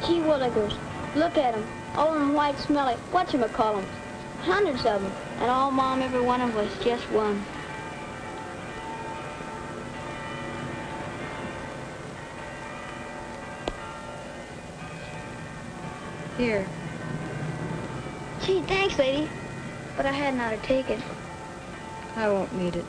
Gee willikers, look at 'em. All them white, smelly, whatchamacallums. Hundreds of 'em. And all Mom ever wanted was just one. Here. Gee, thanks, lady. But I hadn't ought to take it. I won't need it.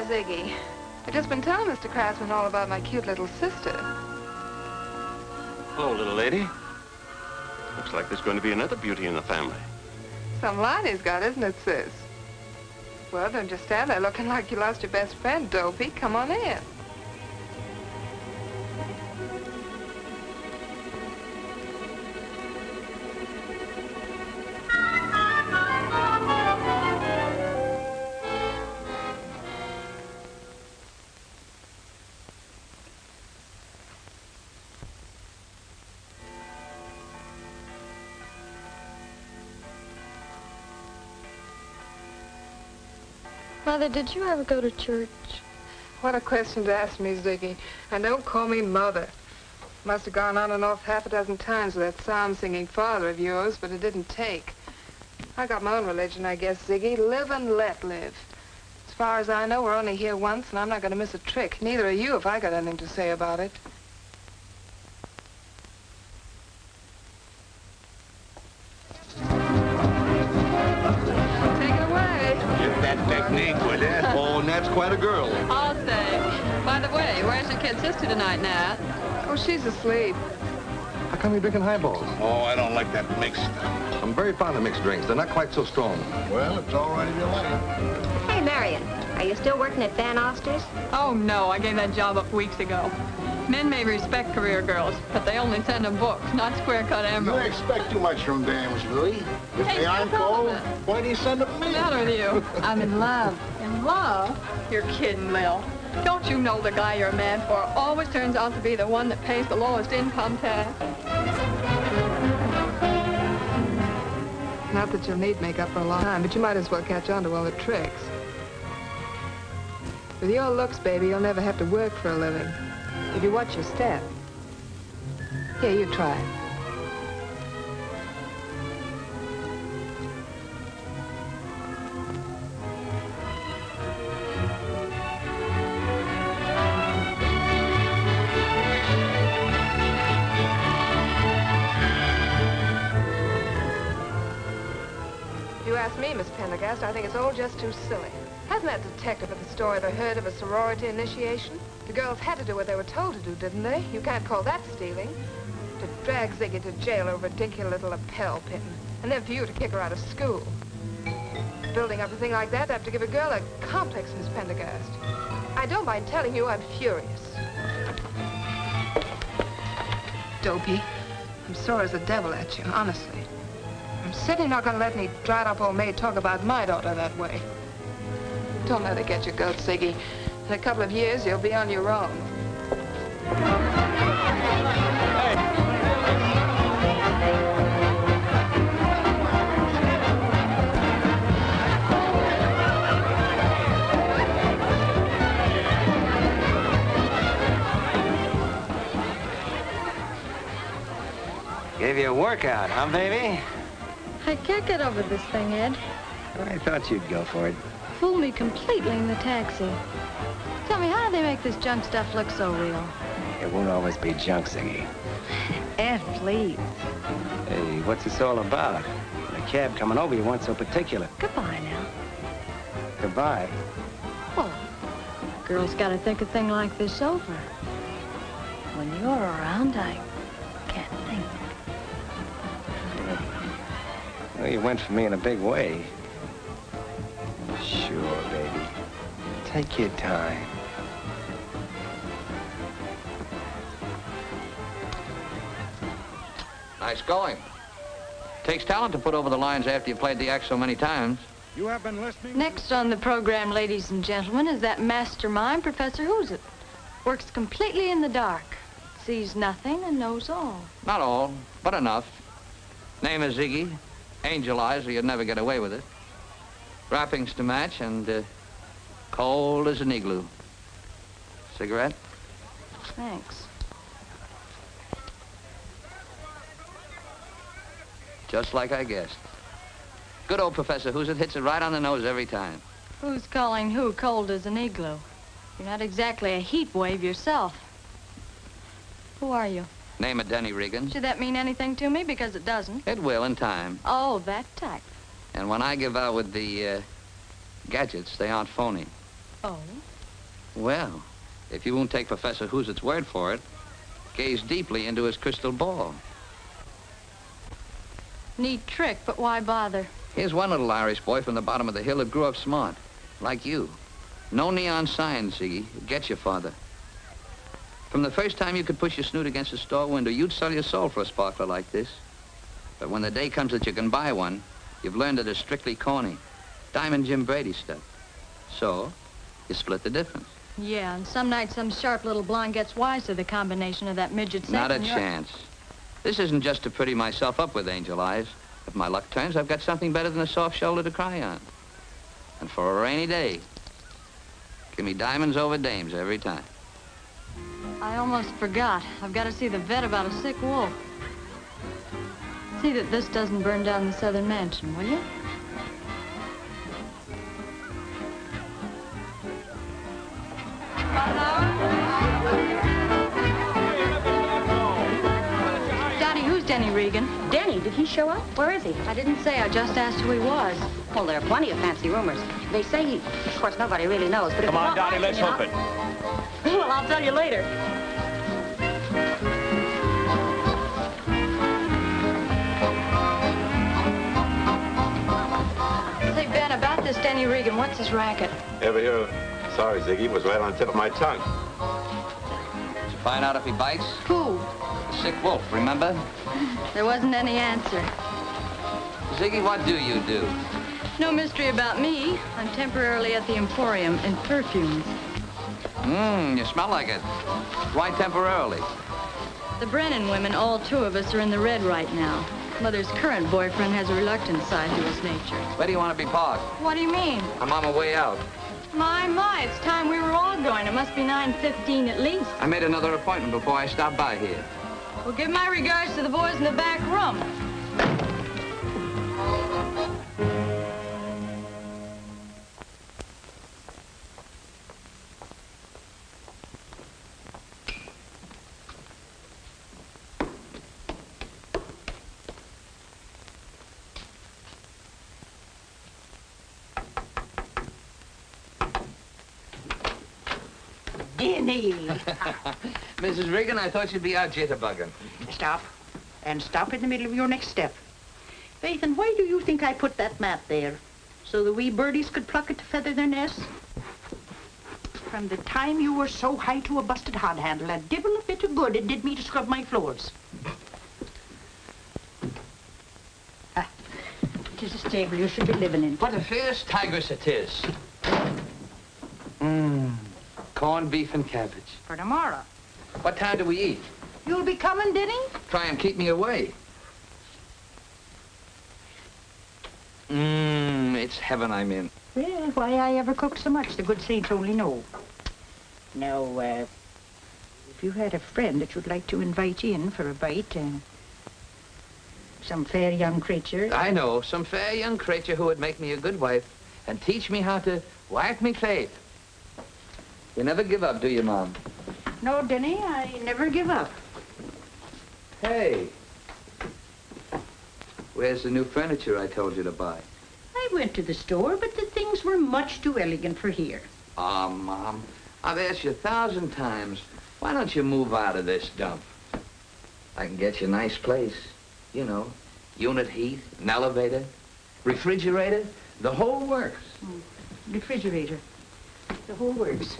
Ziggy. I've just been telling Mr. Craftsman all about my cute little sister. Hello, little lady. Looks like there's going to be another beauty in the family. Some line he's got, isn't it, sis? Well, don't just stand there looking like you lost your best friend, Dopey. Come on in. Mother, did you ever go to church? What a question to ask me, Ziggy. And don't call me Mother. Must have gone on and off half a dozen times with that psalm-singing father of yours, but it didn't take. I got my own religion, I guess, Ziggy. Live and let live. As far as I know, we're only here once, and I'm not going to miss a trick. Neither are you if I got anything to say about it. Technique with it. Oh, Nat's quite a girl. I'll say. By the way, where's your kid sister tonight, Nat? Oh, she's asleep. How come you're drinking highballs? Oh, I don't like that mixed stuff. I'm very fond of mixed drinks. They're not quite so strong. Well, it's all right if you like it. Hey, Marion, are you still working at Van Oster's? Oh, no, I gave that job up weeks ago. Men may respect career girls, but they only send them books, not square-cut You envelopes. expect too much from dames, Louie. If Hey, they aren't stop all cold, of it. why do you send them What's me? the matter with you? I'm in love. In love? You're kidding, Lil. Don't you know the guy you're mad for always turns out to be the one that pays the lowest income tax? Not that you'll need makeup for a long time, but you might as well catch on to all the tricks. With your looks, baby, you'll never have to work for a living. If you watch your step. Here, you try it. Miss Pendergast, I think it's all just too silly. Hasn't that detective at the store ever heard of a sorority initiation? The girls had to do what they were told to do, didn't they? You can't call that stealing. To drag Ziggy to jail over a dinky little lapel pin, and then for you to kick her out of school. Building up a thing like that, they have to give a girl a complex, Miss Pendergast. I don't mind telling you I'm furious. Dopey, I'm sore as the devil at you, honestly. I'm certainly not going to let any dried-up old maid talk about my daughter that way. Don't let her get your goat, Ziggy. In a couple of years, you'll be on your own. Gave you a workout, huh, baby? I can't get over this thing, Ed. I thought you'd go for it. Fooled me completely in the taxi. Tell me, how do they make this junk stuff look so real? It won't always be junk, Ziggy. Ed, please. Hey, what's this all about? The cab coming over, you weren't so particular. Goodbye now. Goodbye. Well, girls gotta think a thing like this over. When you're around, I can't think. Well, you went for me in a big way. Sure, baby. Take your time. Nice going. Takes talent to put over the lines after you've played the act so many times. You have been listening. Next on the program, ladies and gentlemen, is that mastermind, Professor Who's-It. Works completely in the dark. Sees nothing and knows all. Not all, but enough. Name is Ziggy. Angel eyes, or you'd never get away with it. Wrappings to match, and cold as an igloo. Cigarette? Thanks. Just like I guessed. Good old Professor Who's-It hits it right on the nose every time. Who's calling who cold as an igloo? You're not exactly a heat wave yourself. Who are you? Name of Denny Regan. Should that mean anything to me? Because it doesn't. It will in time. Oh, that type. And when I give out with the gadgets, they aren't phony. Oh? Well, if you won't take Professor Who's-It's word for it, gaze deeply into his crystal ball. Neat trick, but why bother? Here's one little Irish boy from the bottom of the hill that grew up smart, like you. No neon signs, Ziggy. It gets your father. From the first time you could push your snoot against a store window, you'd sell your soul for a sparkler like this. But when the day comes that you can buy one, you've learned that it's strictly corny. Diamond Jim Brady stuff. So, you split the difference. Yeah, and some night some sharp little blonde gets wise to the combination of that midget sex. Not a chance. This isn't just to pretty myself up with angel eyes. If my luck turns, I've got something better than a soft shoulder to cry on. And for a rainy day, give me diamonds over dames every time. I almost forgot. I've got to see the vet about a sick wolf. See that this doesn't burn down the southern mansion, will you? Dottie, who's Denny Regan? Denny, did he show up? Where is he? I didn't say. I just asked who he was. Well, there are plenty of fancy rumors. They say he... Of course, nobody really knows, but... Come on, Dottie, let's hook it. Well, I'll tell you later. Say, Ben, about this Denny Regan, what's his racket? Ever hear of... Sorry, Ziggy, it was right on the tip of my tongue. Did you find out if he bites? Who? The sick wolf, remember? There wasn't any answer. Ziggy, what do you do? No mystery about me. I'm temporarily at the Emporium in perfumes. You smell like it. Why temporarily? The Brennan women, all two of us, are in the red right now. Mother's current boyfriend has a reluctant side to his nature. Where do you want to be parked? What do you mean? I'm on my way out. My, it's time we were all going. It must be 9:15 at least. I made another appointment before I stopped by here. Well, give my regards to the boys in the back room. Denny! Mrs. Regan, I thought you'd be out jitterbugging. Stop. And stop in the middle of your next step. Faith, and why do you think I put that map there? So the wee birdies could pluck it to feather their nests? From the time you were so high to a busted hod handle, a divil a bit of good it did me to scrub my floors. Tis a stable you should be living in. What a fierce tigress it is. Corned beef and cabbage. For tomorrow. What time do we eat? You'll be coming, Denny? Try and keep me away. It's heaven I'm in. Well, why I ever cooked so much, the good saints only know. Now, if you had a friend that you'd like to invite in for a bite, some fair young creature... I know, some fair young creature who would make me a good wife and teach me how to wipe me faith. You never give up, do you, Mom? No, Denny, I never give up. Hey. Where's the new furniture I told you to buy? I went to the store, but the things were much too elegant for here. Oh, Mom, I've asked you 1,000 times. Why don't you move out of this dump? I can get you a nice place. You know, unit heat, an elevator, refrigerator, the whole works. Refrigerator, the whole works.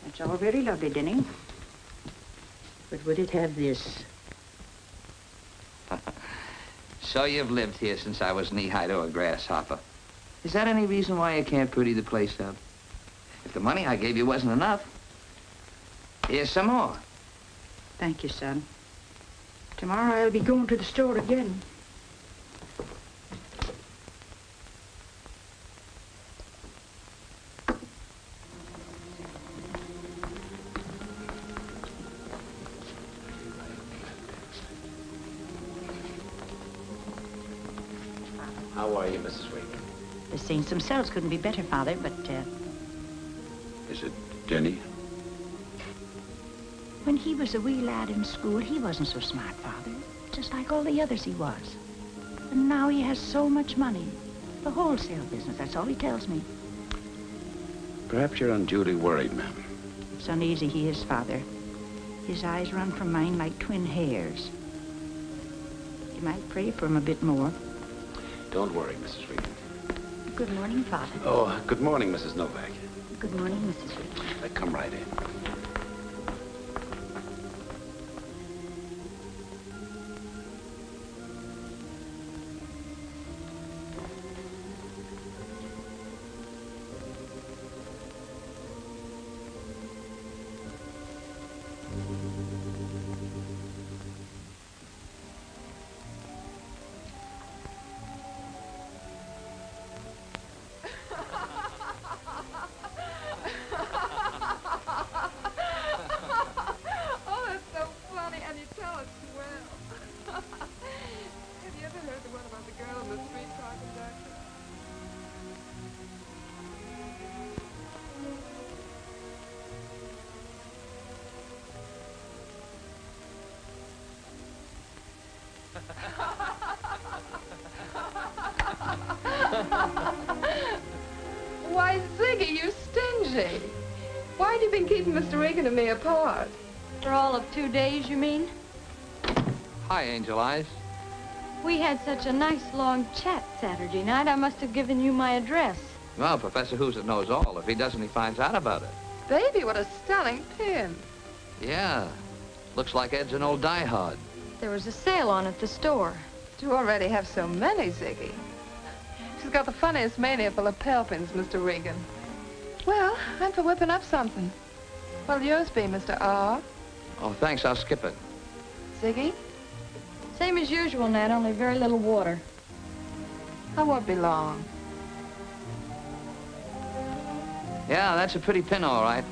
That's all very lovely, Denny. But would it have this? So you've lived here since I was knee-high to a grasshopper. Is that any reason why you can't pretty the place up? If the money I gave you wasn't enough, here's some more. Thank you, son. Tomorrow I'll be going to the store again. How are you, Mrs. Regan? The saints themselves couldn't be better, Father, but, Is it Denny? when he was a wee lad in school, he wasn't so smart, Father. Just like all the others he was. And now he has so much money. The wholesale business, that's all he tells me. Perhaps you're unduly worried, ma'am. It's uneasy he is, Father. His eyes run from mine like twin hairs. You might pray for him a bit more. Don't worry, Mrs. Regan. Good morning, Father. Oh, good morning, Mrs. Novak. Good morning, Mrs. Regan. Come right in. Why, Ziggy, you stingy. Why have you been keeping Mr. Regan and me apart? For all of 2 days, you mean? Hi, Angel Eyes. We had such a nice long chat Saturday night, I must have given you my address. Well, Professor Hoosier knows all. If he doesn't, he finds out about it. Baby, what a stunning pin. Yeah. Looks like Ed's an old diehard. There was a sale on at the store. You already have so many, Ziggy. She's got the funniest mania for lapel pins, Mr. Regan. Well, I'm for whipping up something. What'll yours be, Mr. R? Oh, thanks. I'll skip it. Ziggy? Same as usual, Nat, only very little water. I won't be long. Yeah, that's a pretty pin, all right.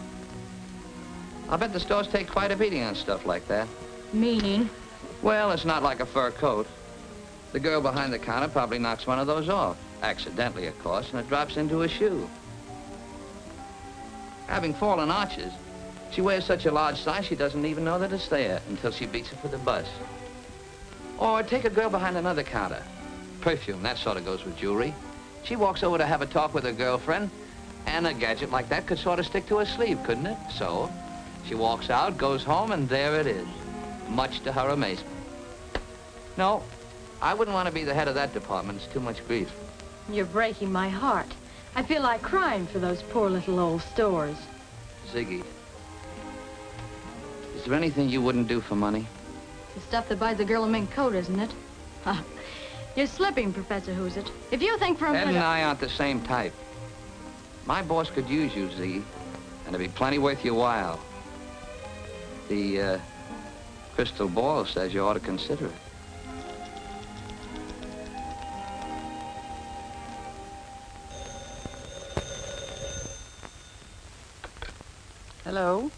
I'll bet the stores take quite a beating on stuff like that. Meaning? Well, it's not like a fur coat. The girl behind the counter probably knocks one of those off. Accidentally, of course, and it drops into a shoe. Having fallen arches, she wears such a large size she doesn't even know that it's there until she beats it for the bus. Or take a girl behind another counter. Perfume, that sort of goes with jewelry. She walks over to have a talk with her girlfriend, And a gadget like that could sort of stick to her sleeve, couldn't it? So, she walks out, goes home, and there it is, much to her amazement. No, I wouldn't want to be the head of that department. It's too much grief. You're breaking my heart. I feel like crying for those poor little old stores. Ziggy, is there anything you wouldn't do for money? The stuff that buys a girl a mink coat, isn't it? You're slipping, Professor Who's-It. If you think for a Ed minute... and I aren't the same type. My boss could use you, Ziggy, and it'd be plenty worth your while. The crystal ball says you ought to consider it. Hello?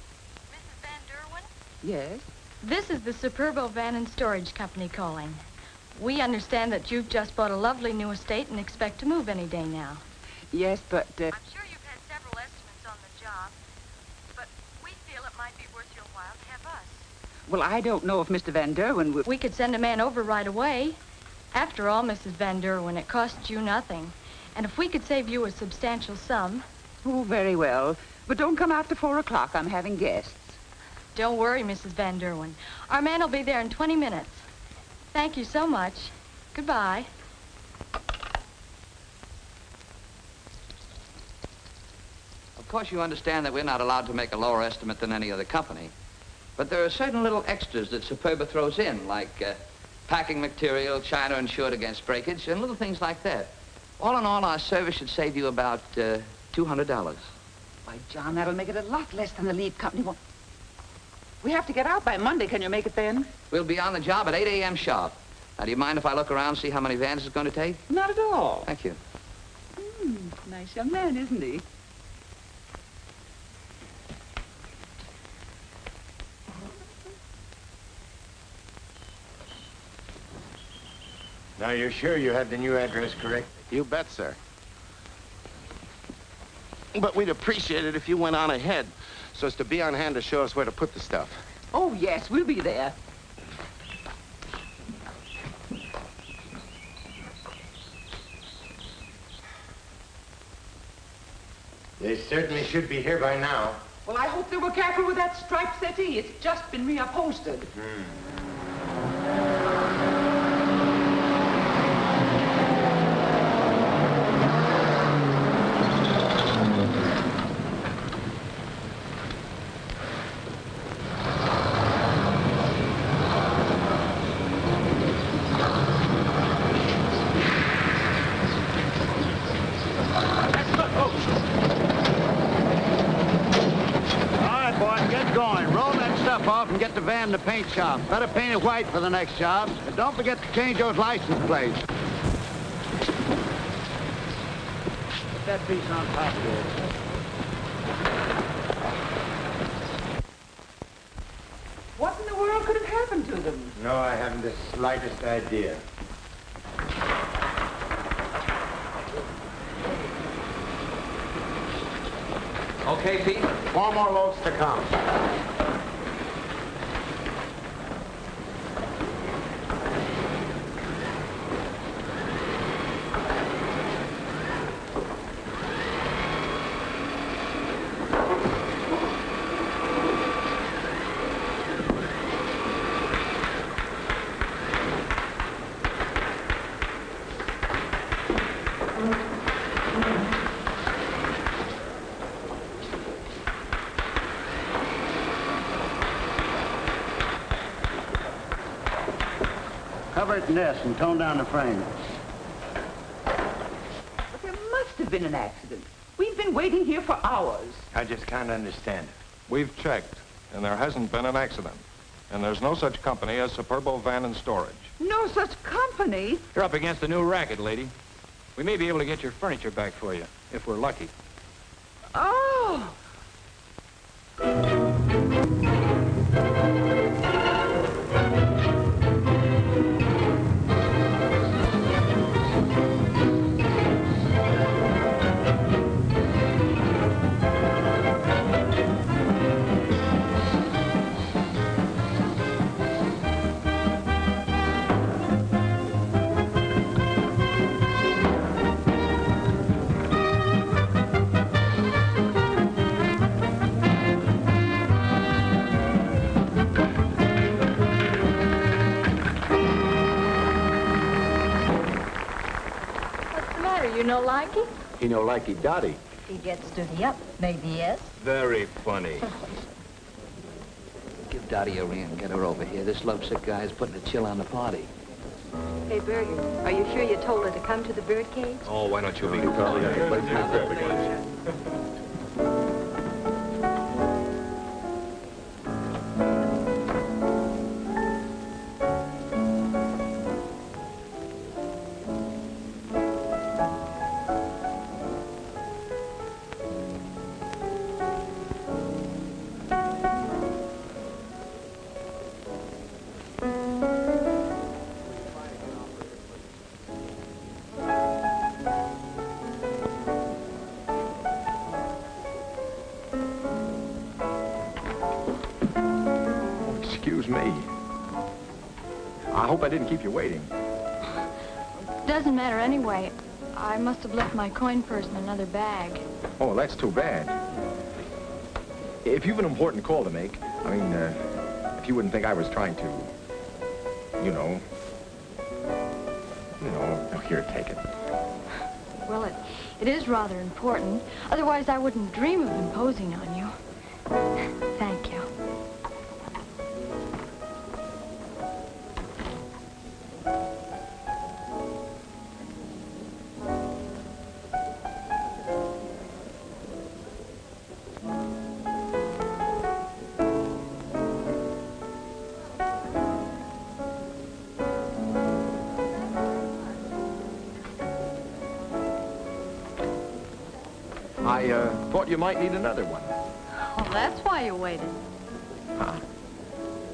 Mrs. Van Derwin? Yes? This is the Superbo Van and Storage Company calling. We understand that you've just bought a lovely new estate and expect to move any day now. Yes, but... I'm sure you've had several estimates on the job, but we feel it might be worth your while to have us. Well, I don't know if Mr. Van Derwin would... We could send a man over right away. After all, Mrs. Van Derwin, it costs you nothing. And if we could save you a substantial sum... Oh, very well. But don't come after 4 o'clock. I'm having guests. Don't worry, Mrs. Van Derwin. Our man will be there in 20 minutes. Thank you so much. Goodbye. Of course, you understand that we're not allowed to make a lower estimate than any other company. But there are certain little extras that Superba throws in, like packing material, china insured against breakage, and little things like that. All in all, our service should save you about $200. Why, John, that'll make it a lot less than the lead company won't... We have to get out by Monday. Can you make it then? We'll be on the job at 8 a.m. sharp. Now, do you mind if I look around and see how many vans it's going to take? Not at all. Thank you. Nice young man, isn't he? Now, you're sure you have the new address correct? You bet, sir. But we'd appreciate it if you went on ahead so as to be on hand to show us where to put the stuff. Oh, yes, we'll be there. They certainly should be here by now. Well, I hope they were careful with that striped settee. It's just been reupholstered. And get the van in the paint shop. Better paint it white for the next job. And don't forget to change those license plates. Put that piece on top of it. What in the world could have happened to them? No, I haven't the slightest idea. Okay, Pete? 4 more loads to come. Cover it in this and tone down the frame. But there must have been an accident. We've been waiting here for hours. I just can't understand it. We've checked, and there hasn't been an accident. And there's no such company as Superbo Van and Storage. No such company? You're up against a new racket, lady. We may be able to get your furniture back for you, if we're lucky. Oh! no likey? He no likey Dottie. He gets to the up, maybe yes. Very funny. Give Dottie a ring and get her over here. This lovesick guy is putting a chill on the party. Hey, Berger, are you sure you told her to come to the birdcage? Oh, why don't you be Excuse me. I hope I didn't keep you waiting. Doesn't matter anyway. I must have left my coin purse in another bag. Oh, that's too bad. If you've an important call to make, I mean, if you wouldn't think I was trying to, you know, oh, here, take it. Well, it is rather important. Otherwise, I wouldn't dream of imposing on you. Thank you. I thought you might need another one. Well, that's why you waited. Huh.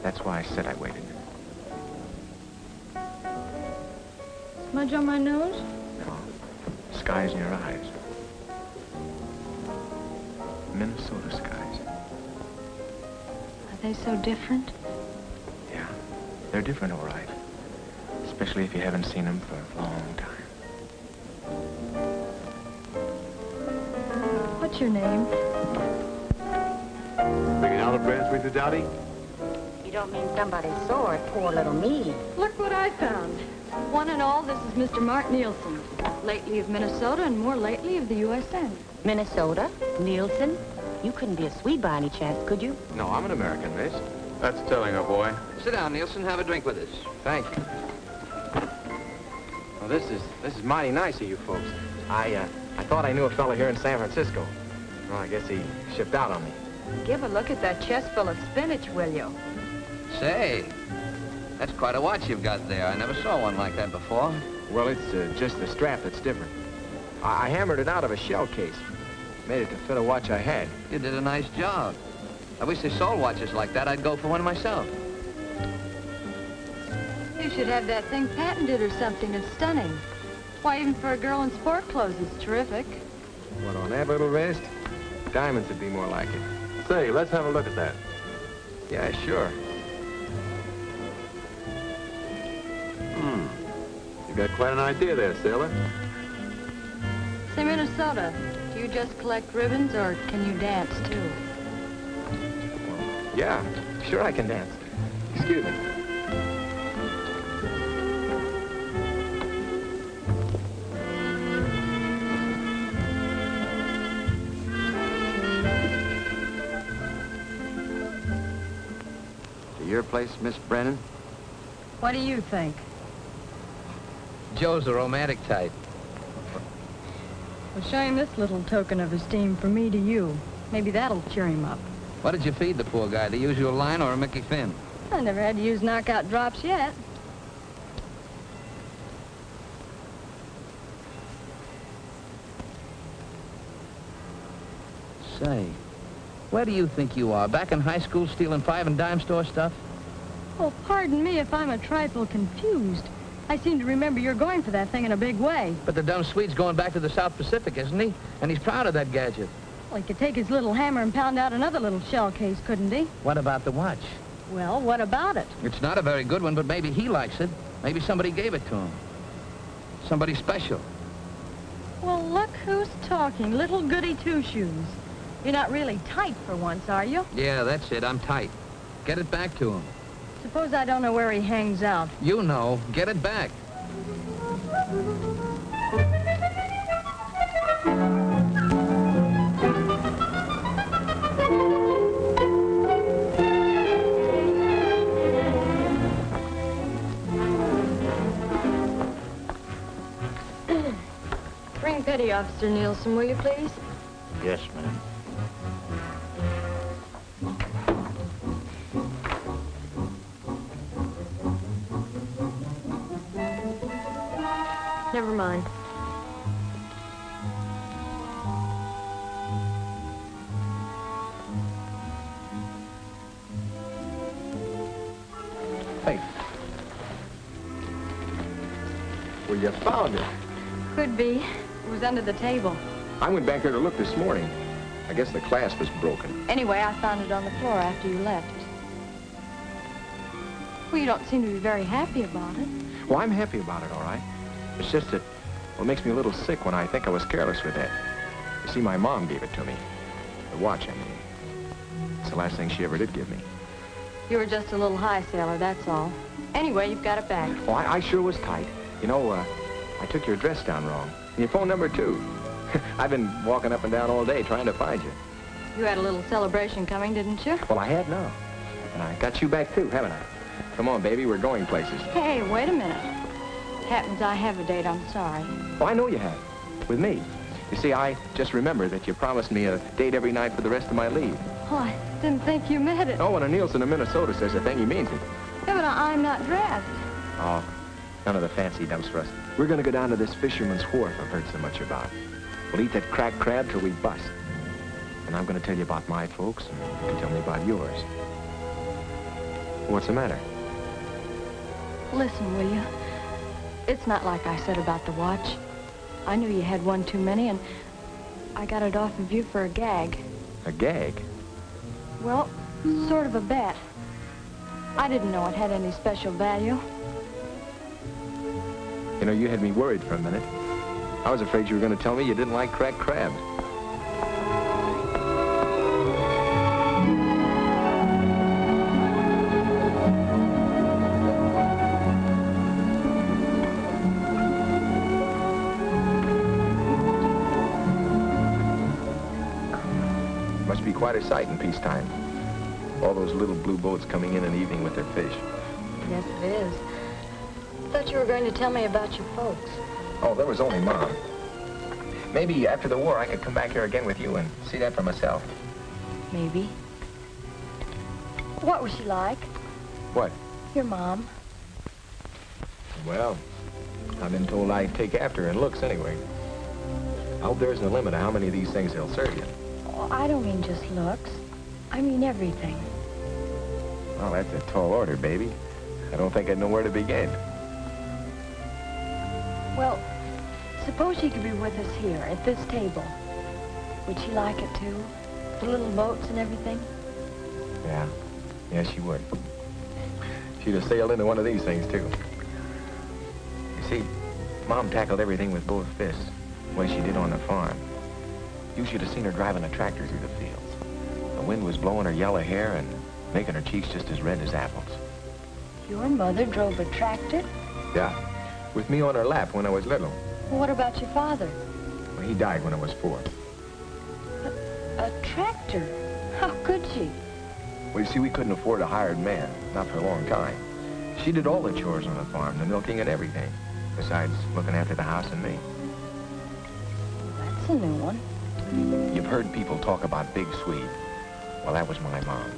That's why I said I waited. Smudge on my nose? No. Skies in your eyes. Minnesota skies. Are they so different? Yeah. They're different, all right. Especially if you haven't seen them for a long time. What's your name? Bringing out a branch with you, Dottie? You don't mean somebody sore, poor little me. Look what I found. One and all, this is Mr. Mark Nielsen. Lately of Minnesota and more lately of the USN. Minnesota? Nielsen? You couldn't be a Swede by any chance, could you? No, I'm an American, miss. That's telling a boy. Sit down, Nielsen. Have a drink with us. Thank you. Well, this is mighty nice of you folks. I thought I knew a fellow here in San Francisco. Well, I guess he shipped out on me. Give a look at that chest full of spinach, will you? Say, that's quite a watch you've got there. I never saw one like that before. Well, it's just the strap that's different. I hammered it out of a shell case. Made it to fit a watch I had. You did a nice job. I wish they sold watches like that. I'd go for one myself. You should have that thing patented or something. It's stunning. Why, even for a girl in sport clothes, it's terrific. What, on that little wrist? Diamonds would be more like it. Say, let's have a look at that. Yeah, sure. You got quite an idea there, sailor. Say, Minnesota, do you just collect ribbons or can you dance, too? Yeah, sure I can dance. Excuse me. To your place, Miss Brennan? What do you think? Joe's a romantic type. Well, show him this little token of esteem from me to you. Maybe that'll cheer him up. What did you feed the poor guy? The usual line or a Mickey Finn? I never had to use knockout drops yet. Say, where do you think you are? Back in high school stealing 5 and dime store stuff? Oh, pardon me if I'm a trifle confused. I seem to remember you're going for that thing in a big way. But the dumb Swede's going back to the South Pacific, isn't he? And he's proud of that gadget. Well, he could take his little hammer and pound out another little shell case, couldn't he? What about the watch? Well, what about it? It's not a very good one, but maybe he likes it. Maybe somebody gave it to him. Somebody special. Well, look who's talking. Little goody two-shoes. You're not really tight for once, are you? Yeah, that's it. I'm tight. Get it back to him. Suppose I don't know where he hangs out. You know. Get it back. Petty Officer Nielsen, will you please? Yes, ma'am. Never mind. Hey. Well, you found it. Could be. It was under the table. I went back there to look this morning. I guess the clasp was broken. Anyway, I found it on the floor after you left. Well, you don't seem to be very happy about it. Well, I'm happy about it, all right. It's just that, well, it makes me a little sick when I think I was careless with that. You see, my mom gave it to me. The watch, I mean. It's the last thing she ever did give me. You were just a little high sailor, that's all. Anyway, you've got it back. Oh, I sure was tight. You know, I took your address down wrong. And your phone number, too. I've been walking up and down all day trying to find you. You had a little celebration coming, didn't you? Well, I had now. And I got you back, too, haven't I? Come on, baby, we're going places. Hey, wait a minute. Happens I have a date, I'm sorry. Oh, I know you have. With me. You see, I just remembered that you promised me a date every night for the rest of my leave. Oh, I didn't think you meant it. Oh, when a Nielsen of Minnesota says a thing, he means it. Yeah, but I'm not dressed. Oh, none of the fancy dumps for us. We're going to go down to this fisherman's wharf I've heard so much about. We'll eat that cracked crab till we bust. And I'm going to tell you about my folks, and you can tell me about yours. What's the matter? Listen, will you? It's not like I said about the watch. I knew you had one too many, and I got it off of you for a gag. A gag? Well, sort of a bet. I didn't know it had any special value. You know, you had me worried for a minute. I was afraid you were going to tell me you didn't like cracked crabs. Must be quite a sight in peacetime. All those little blue boats coming in the evening with their fish. Yes, it is. I thought you were going to tell me about your folks. Oh, there was only Mom. Maybe after the war I could come back here again with you and see that for myself. Maybe. What was she like? What? Your mom. Well, I've been told I take after her in looks anyway. I hope there isn't a limit to how many of these things they'll serve you. Oh, I don't mean just looks. I mean everything. Well, that's a tall order, baby. I don't think I'd know where to begin. Well, suppose she could be with us here, at this table. Would she like it too? The little boats and everything? Yeah. Yeah, she would. She'd have sailed into one of these things, too. You see, Mom tackled everything with both fists, the way she did on the farm. You should have seen her driving a tractor through the fields. The wind was blowing her yellow hair and making her cheeks just as red as apples. Your mother drove a tractor? Yeah. With me on her lap when I was little. Well, what about your father? Well, he died when I was 4. A tractor? How could she? Well, you see, we couldn't afford a hired man, not for a long time. She did all the chores on the farm, the milking and everything, besides looking after the house and me. That's a new one. You've heard people talk about Big Swede. Well, that was my mom.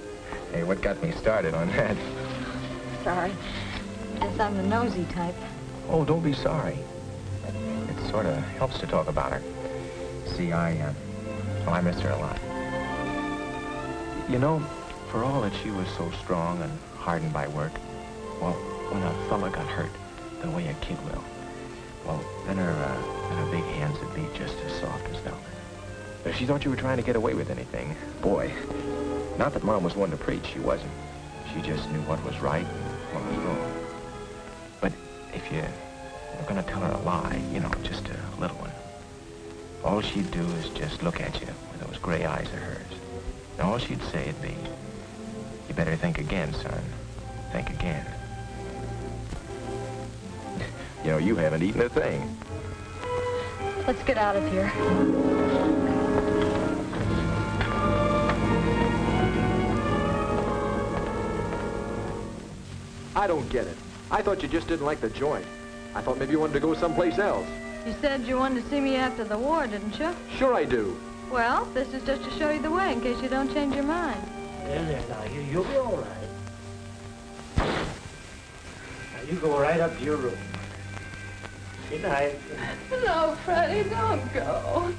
Hey, what got me started on that? Sorry. Guess I'm the nosy type. Oh, don't be sorry. It sort of helps to talk about her. See, I miss her a lot. You know, for all that she was so strong and hardened by work, well, when a fella got hurt, the way a kid will, well, then her big hands would be just as soft as velvet. If she thought you were trying to get away with anything, boy, not that Mom was one to preach, she wasn't. She just knew what was right and what was wrong. But if you were going to tell her a lie, you know, just a little one, all she'd do is just look at you with those gray eyes of hers. And all she'd say would be, you better think again, son. Think again. You know, you haven't eaten a thing. Let's get out of here. I don't get it. I thought you just didn't like the joint. I thought maybe you wanted to go someplace else. You said you wanted to see me after the war, didn't you? Sure I do. Well, this is just to show you the way in case you don't change your mind. There, now, you'll be all right. Now, you go right up to your room. Good night. No, Freddie, don't go.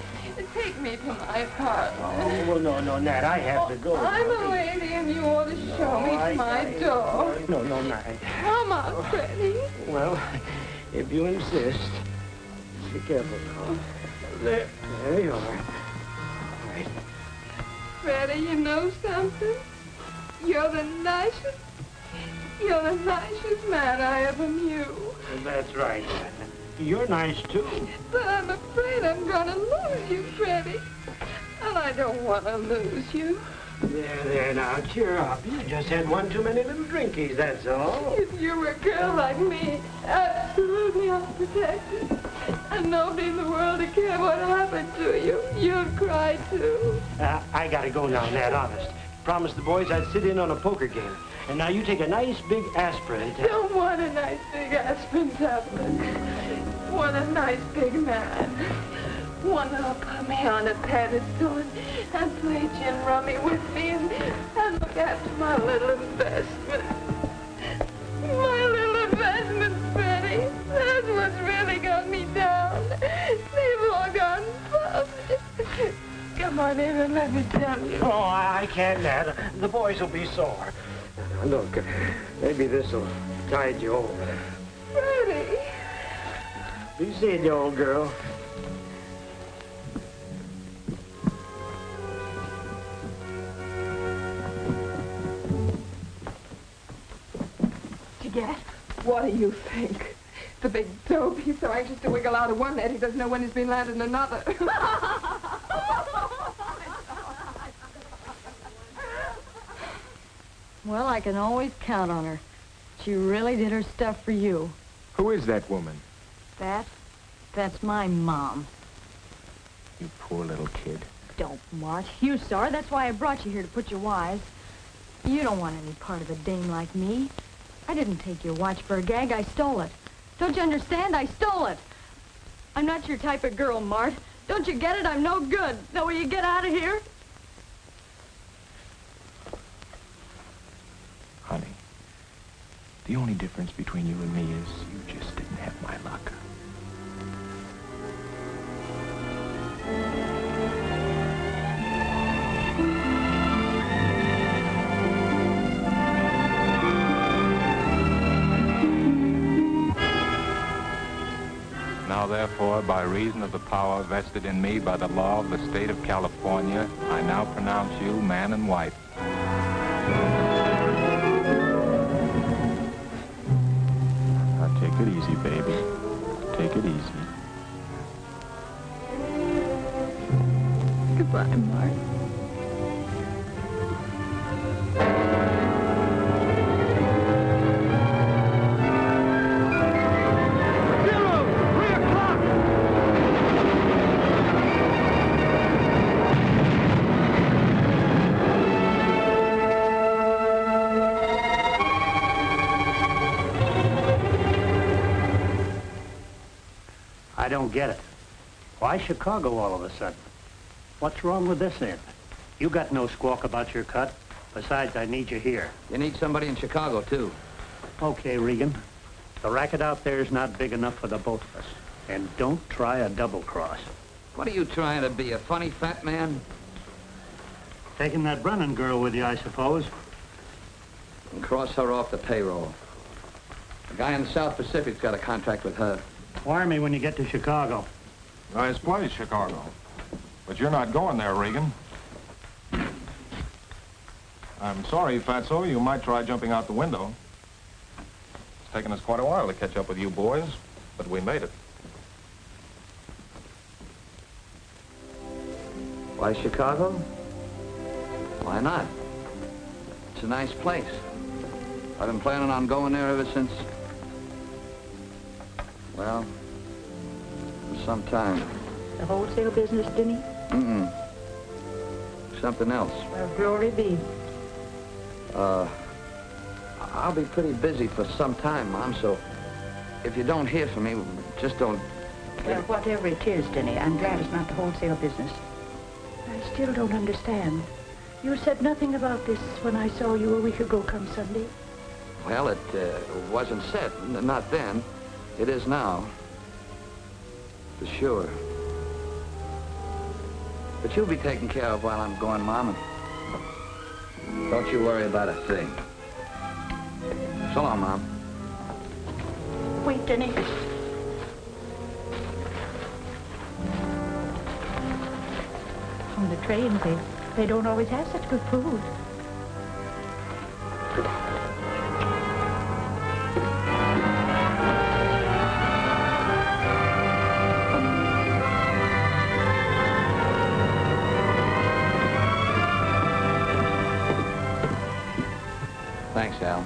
Take me to my apartment. Oh, well, no, Nat, I have to go. I'm a lady and you ought to show me to my door. No, Nat. Come on, Freddie. Well, if you insist. Be careful now. There you are. All right. Freddie, you know something? You're the nicest man I ever knew. That's right, Nat. You're nice, too. But I'm afraid I'm gonna lose you, Freddie. And I don't want to lose you. There, now, cheer up. You just had one too many little drinkies, that's all. If you were a girl like me, absolutely unprotected, and nobody in the world would care what happened to you, you'd cry, too. I gotta go now, Nat, honest. Promised the boys I'd sit in on a poker game. And now you take a nice big aspirin. Don't want a nice big aspirin tablet. Want a nice big man. One that'll put me on a pedestal and play gin rummy with me and look after my little investment. My little investment, Freddie. That's what's really got me down. They've all gone bust. Come on in and let me tell you. Oh, I can't, Nat. The boys will be sore. Now, look, maybe this'll tide you over. Freddie. Be seeing you, old girl. Did you get it? What do you think? The big dope. He's so anxious to wiggle out of one net, he doesn't know when he's been landed in another. Well, I can always count on her. She really did her stuff for you. Who is that woman? That's my mom. You poor little kid. Don't, Mart. You saw her. That's why I brought you here to put you wise. You don't want any part of a dame like me. I didn't take your watch for a gag. I stole it. Don't you understand? I stole it. I'm not your type of girl, Mart. Don't you get it? I'm no good. Know where you get out of here? Honey, the only difference between you and me is you just didn't have my luck. Now, therefore, by reason of the power vested in me by the law of the state of California, I now pronounce you man and wife. Now, take it easy, baby. Take it easy. Goodbye, Mart. I don't get it. Why Chicago all of a sudden? What's wrong with this end? You got no squawk about your cut. Besides, I need you here. You need somebody in Chicago, too. Okay, Regan. The racket out there is not big enough for the both of us. And don't try a double cross. What are you trying to be, a funny fat man? Taking that Brennan girl with you, I suppose. And cross her off the payroll. The guy in the South Pacific's got a contract with her. Wire me when you get to Chicago. Nice place, Chicago. But you're not going there, Regan. I'm sorry, Fatso. You might try jumping out the window. It's taken us quite a while to catch up with you boys, but we made it. Why Chicago? Why not? It's a nice place. I've been planning on going there ever since... well, for some time. The wholesale business, Denny? Mm-mm. Something else. Well, glory be. I'll be pretty busy for some time, Mom, so if you don't hear from me, just don't Well, whatever it is, Denny, I'm glad it's not the wholesale business. I still don't understand. You said nothing about this when I saw you a week ago come Sunday. Well, it wasn't said. Not then. It is now. For sure. But you'll be taken care of while I'm gone, Mom. And don't you worry about a thing. So long, Mom. Wait, Denny. On the trains, they don't always have such good food. Thanks, Al.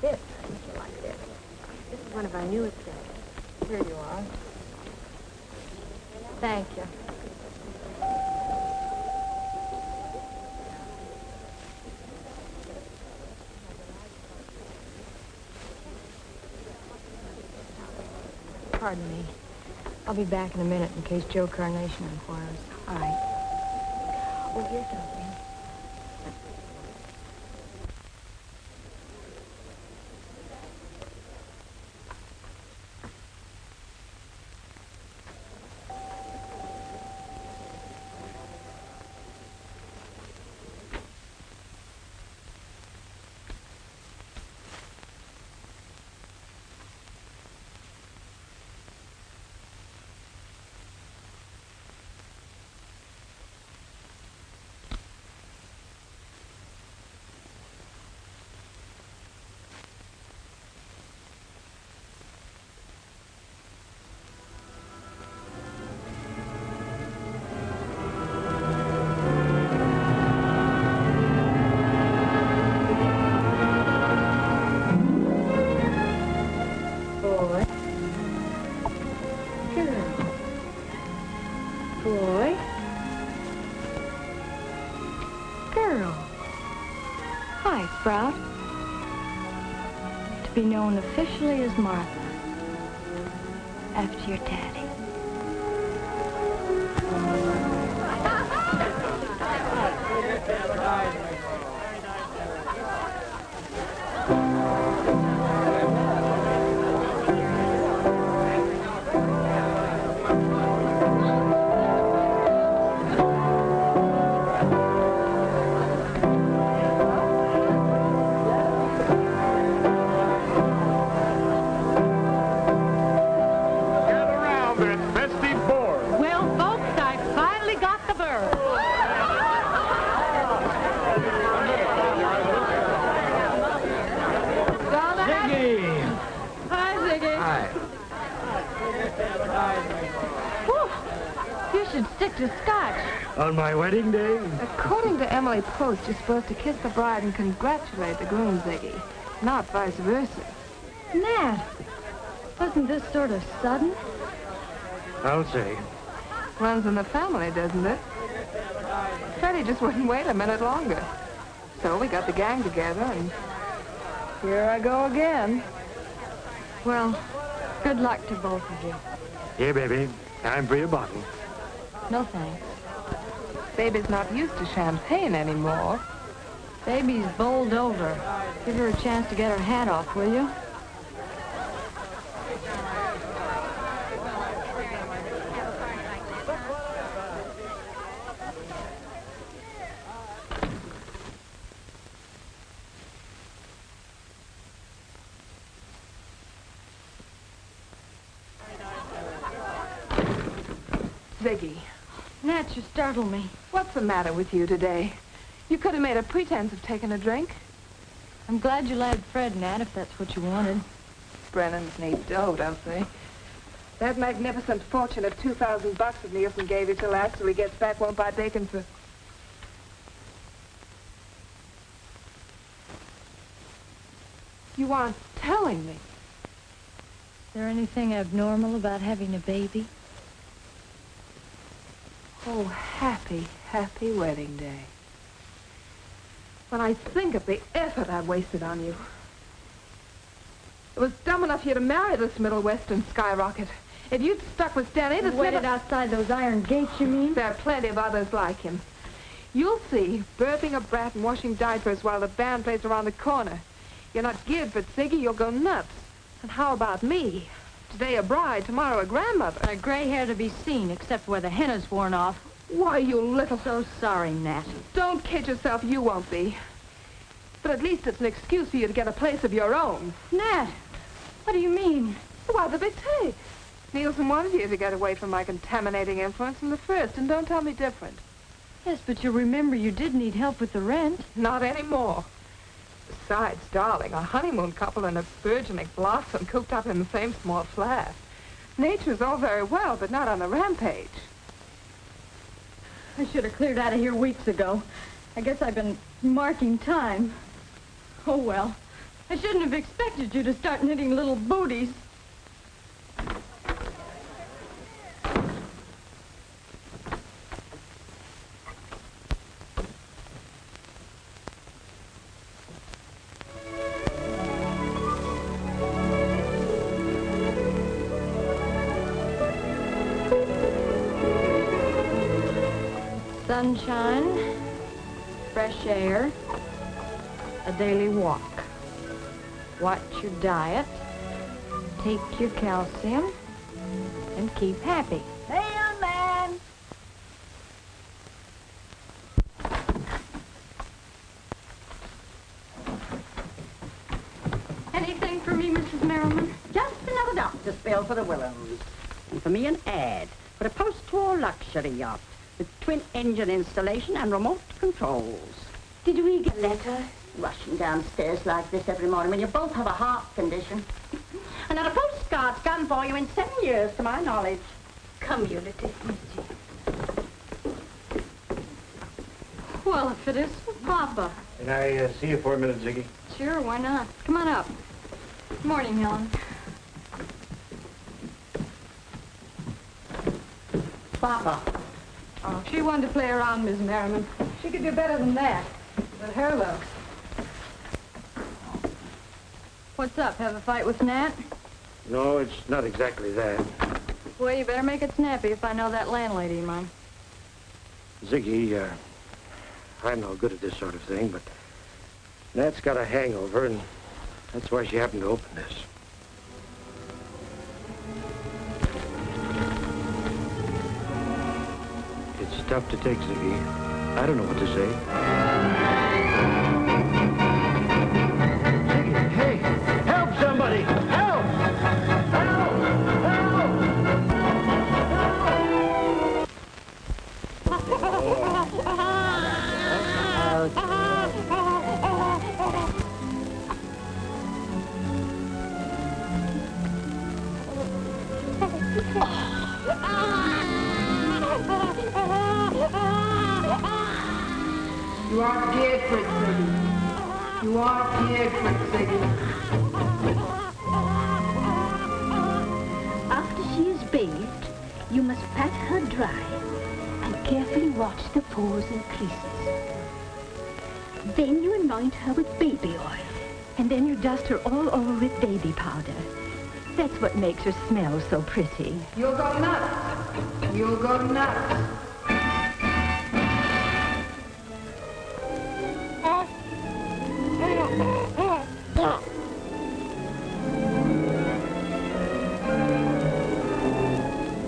This, I think you like this. This is one of our newest things. Here you are. Thank you. Pardon me. I'll be back in a minute in case Joe Carnation inquires. All right. Oh, here's something. Sprout, to be known officially as Martha, after your daddy. On my wedding day? According to Emily Post, you're supposed to kiss the bride and congratulate the groom, Ziggy, not vice versa. Nat, wasn't this sort of sudden? I'll say. Runs in the family, doesn't it? Freddie just wouldn't wait a minute longer. So we got the gang together, and here I go again. Well, good luck to both of you. Here, baby. Time for your bottle. No thanks. Baby's not used to champagne anymore. Baby's bowled over. Give her a chance to get her hat off, will you? Ziggy. Nat, you startle me. What's the matter with you today? You could have made a pretense of taking a drink. I'm glad you lagged Fred, Nat, if that's what you wanted. Brennan's need dough, don't they? That magnificent fortune of $2,000 that Nielsen gave you till after he gets back won't buy bacon for... You aren't telling me. Is there anything abnormal about having a baby? Oh, happy, happy wedding day. When I think of the effort I wasted on you. It was dumb enough of you to marry this Middle Western skyrocket. If you'd stuck with Denny, this Waited outside those iron gates, you mean? There are plenty of others like him. You'll see, birthing a brat and washing diapers while the band plays around the corner. You're not geared for it, Ziggy. You'll go nuts. And how about me? Today a bride, tomorrow a grandmother. A gray hair to be seen, except where the henna's worn off. Why, you little... So sorry, Nat. Don't kid yourself, you won't be. But at least it's an excuse for you to get a place of your own. Nat, what do you mean? Why, the bit Nielsen wanted you to get away from my contaminating influence from the first, and don't tell me different. Yes, but you remember you did need help with the rent. Not anymore. Besides, darling, a honeymoon couple and a burgeoning blossom cooped up in the same small flat. Nature's all very well, but not on the rampage. I should have cleared out of here weeks ago. I guess I've been marking time. Oh, well. I shouldn't have expected you to start knitting little booties. Sunshine, fresh air, a daily walk. Watch your diet, take your calcium, and keep happy. Hey, young man. Anything for me, Mrs. Merriman? Just another doctor's bill for the Willows. And for me, an ad for a post-war luxury yacht with twin-engine installation and remote controls. Did we get a letter? Rushing downstairs like this every morning when you both have a heart condition. And not a postcard's done for you in 7 years, to my knowledge. Come here, little Easy. Well, if it is for Papa. Can I see you for a minute, Ziggy? Sure, why not? Come on up. Good morning, Helen. Papa. Oh, she wanted to play around, Miss Merriman. She could do better than that. But her looks. What's up? Have a fight with Nat? No, it's not exactly that. Well, you better make it snappy if I know that landlady of mine. Ziggy, I'm no good at this sort of thing, but Nat's got a hangover, and that's why she happened to open this. It's tough to take, Ziggy. I don't know what to say. Ziggy, hey! Help somebody! Help! Help! You aren't geared for it, Ziggy. You aren't geared for it, Ziggy. After she is bathed, you must pat her dry and carefully watch the pores and creases. Then you anoint her with baby oil, and then you dust her all over with baby powder. That's what makes her smell so pretty. You'll go nuts. You'll go nuts.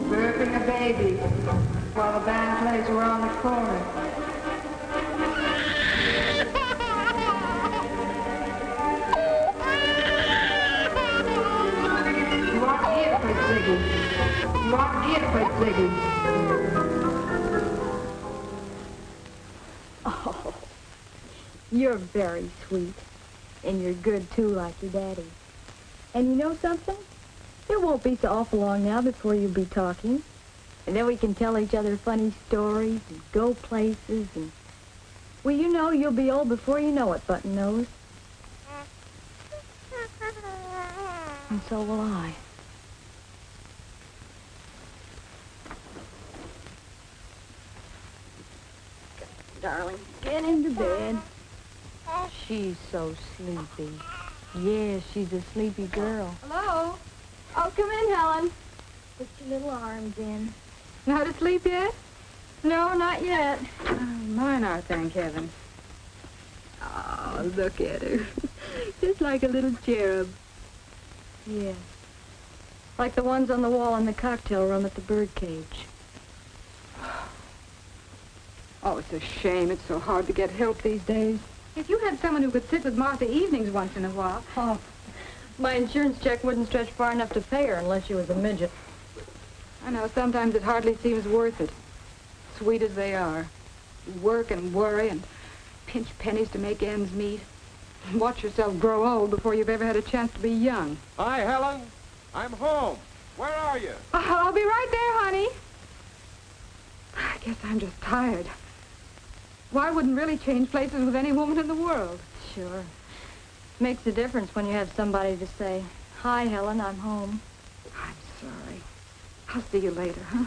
Birthing a baby while the band plays around the corner. You aren't here for it, Ziggy. You aren't here for it, Ziggy. Oh, you're very sweet. And you're good, too, like your daddy. And you know something? It won't be so awful long now before you'll be talking. And then we can tell each other funny stories and go places and... Well, you know you'll be old before you know it, Button Nose. And so will I. Darling, get into bed. She's so sleepy. Yes, she's a sleepy girl. Hello? Oh, come in, Helen. Put your little arms in. Not asleep yet? No, not yet. Oh, mine are, thank heaven. Oh, look at her. Just like a little cherub. Yes. Like the ones on the wall in the cocktail room at the birdcage. Oh, it's a shame. It's so hard to get help these days. If you had someone who could sit with Martha evenings once in a while. Oh, my insurance check wouldn't stretch far enough to pay her unless she was a midget. I know, sometimes it hardly seems worth it. Sweet as they are. You work and worry and pinch pennies to make ends meet. Watch yourself grow old before you've ever had a chance to be young. Hi, Helen. I'm home. Where are you? I'll be right there, honey. I guess I'm just tired. Why wouldn't really change places with any woman in the world? Sure. Makes a difference when you have somebody to say, "Hi, Helen, I'm home." I'm sorry. I'll see you later, huh?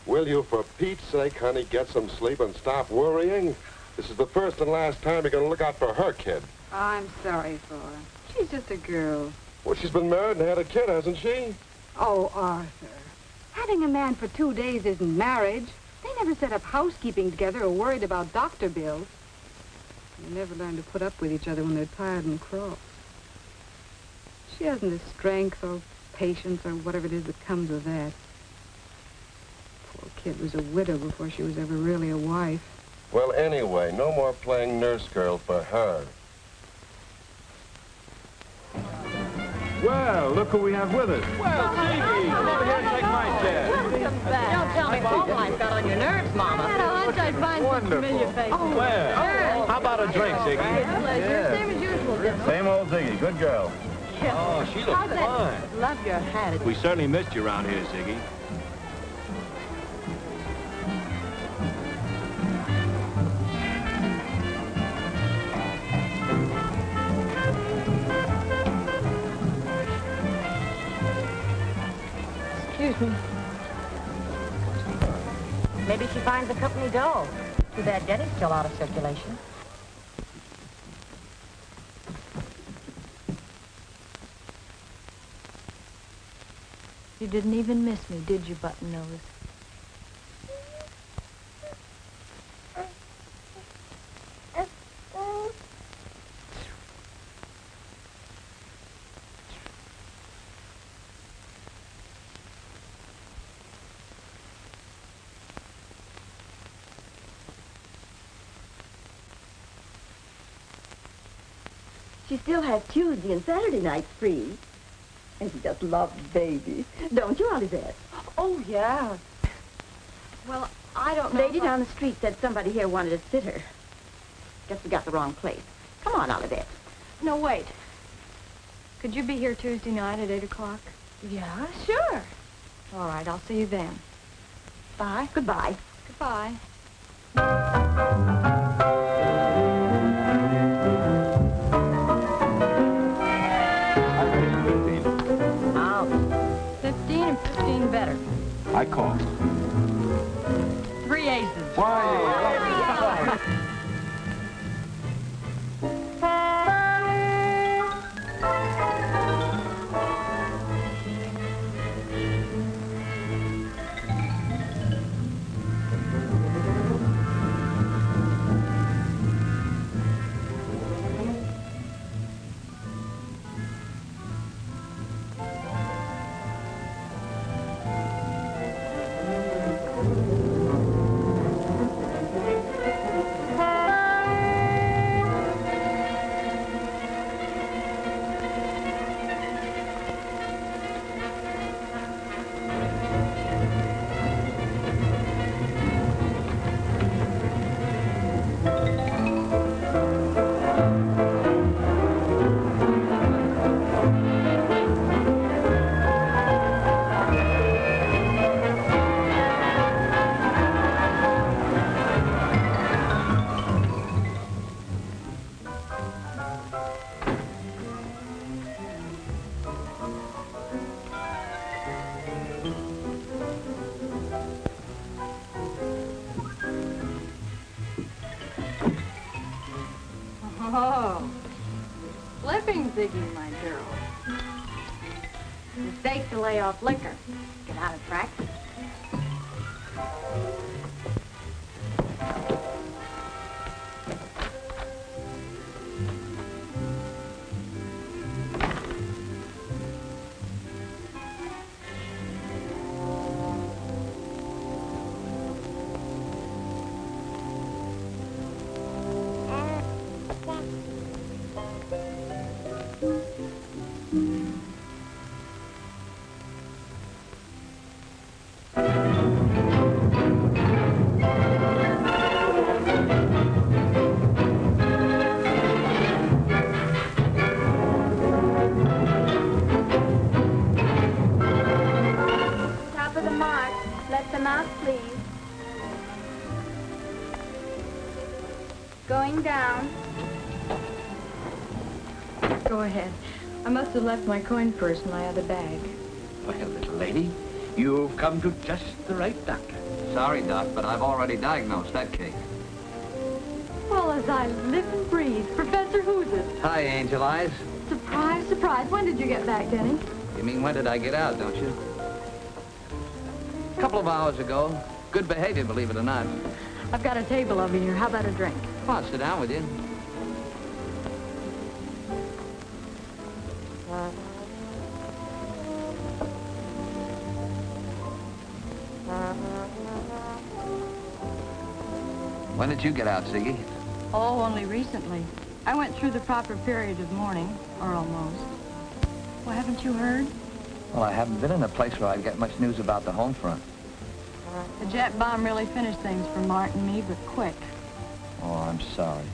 Will you, for Pete's sake, honey, get some sleep and stop worrying? This is the first and last time you're going to look out for her kid. I'm sorry for her. She's just a girl. Well, she's been married and had a kid, hasn't she? Oh, Arthur. Having a man for 2 days isn't marriage. They never set up housekeeping together or worried about doctor bills. They never learn to put up with each other when they're tired and cross. She hasn't the strength or patience or whatever it is that comes with that. Poor kid was a widow before she was ever really a wife. Well, anyway, no more playing nurse girl for her. Well, look who we have with us. Well, Ziggy, come over here and take my chair. Welcome back. Don't tell me all life got on your nerves, Mama. I had a hunch I'd find some familiar faces. Oh, well, how about a drink, Ziggy? Pleasure. Same as usual, Dipper. Same old Ziggy, good girl. Oh, she looks fine. Love your hat. We certainly missed you around here, Ziggy. Maybe she finds the company dull. Too bad Denny's still out of circulation. You didn't even miss me, did you, Button Nose? She still has Tuesday and Saturday nights free. And she just loves baby. Don't you, Olivette? Oh, yeah. Well, I don't know. Lady down the street said somebody here wanted to sit her. Guess we got the wrong place. Come on, Olivette. No, wait. Could you be here Tuesday night at 8 o'clock? Yeah, sure. All right, I'll see you then. Bye. Goodbye. Goodbye. Out. 15 and 15 better. I call. 3 aces. Why? Oh, flipping Ziggy, my girl. Mistake to lay off liquor. Get out of practice. Going down. Go ahead. I must have left my coin purse in my other bag. Well, little lady, you've come to just the right doctor. Sorry, Doc, but I've already diagnosed that case. Well, as I live and breathe. Professor, who's it? Hi, Angel Eyes. Surprise, surprise. When did you get back, Denny? You mean when did I get out, don't you? A couple of hours ago. Good behavior, believe it or not. I've got a table over here. How about a drink? Come on, sit down with you. When did you get out, Ziggy? Oh, only recently. I went through the proper period of mourning, or almost. Well, haven't you heard? Well, I haven't been in a place where I'd get much news about the home front. The jet bomb really finished things for Mart and me, but quick. Oh, I'm sorry.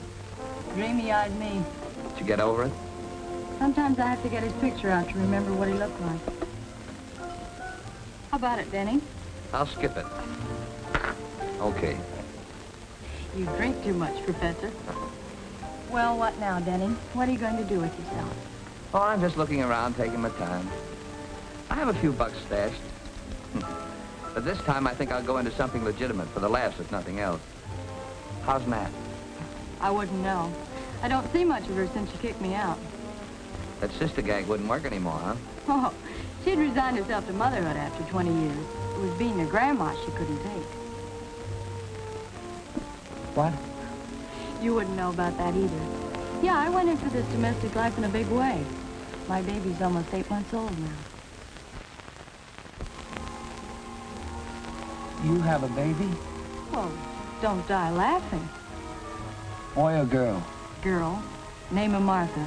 Dreamy-eyed me. Did you get over it? Sometimes I have to get his picture out to remember what he looked like. How about it, Denny? I'll skip it. Okay. You drink too much, Professor. Well, what now, Denny? What are you going to do with yourself? Oh, I'm just looking around, taking my time. I have a few bucks stashed. But this time, I think I'll go into something legitimate for the laughs, if nothing else. How's Nat? I wouldn't know. I don't see much of her since she kicked me out. That sister gag wouldn't work anymore, huh? Oh, she'd resigned herself to motherhood after 20 years. It was being a grandma she couldn't take. What? You wouldn't know about that either. Yeah, I went into this domestic life in a big way. My baby's almost 8 months old now. You have a baby? Well, don't die laughing. Boy or girl? Girl, name of Martha,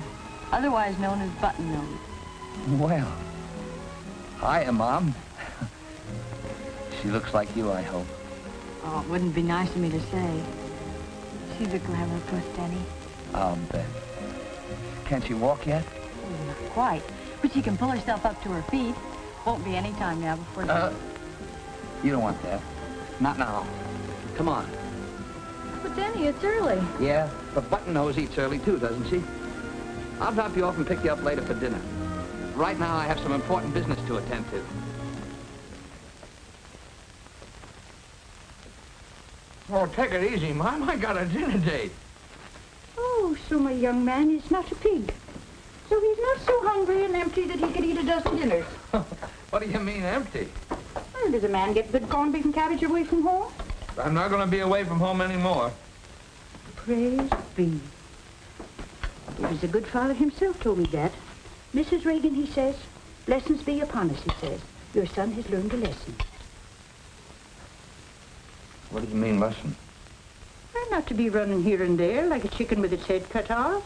otherwise known as Button Nose. Well, hiya, Mom. She looks like you, I hope. Oh, it wouldn't be nice of me to say. She's a clever puss, Denny. I'll bet. Can't she walk yet? Not quite, but she can pull herself up to her feet. Won't be any time now before she... You don't want that. Not now. Come on. But Denny, it's early. Yeah, but Button Nose eats early too, doesn't she? I'll drop you off and pick you up later for dinner. Right now, I have some important business to attend to. Oh, take it easy, Mom. I got a dinner date. Oh, so my young man is not a pig. So he's not so hungry and empty that he could eat a dozen dinners. What do you mean, empty? Well, does a man get good corned beef and cabbage away from home? I'm not going to be away from home anymore. Praise be. It was a good father himself told me that. Mrs. Reagan, he says, blessings be upon us, he says. Your son has learned a lesson. What do you mean, lesson? Well, not to be running here and there like a chicken with its head cut off.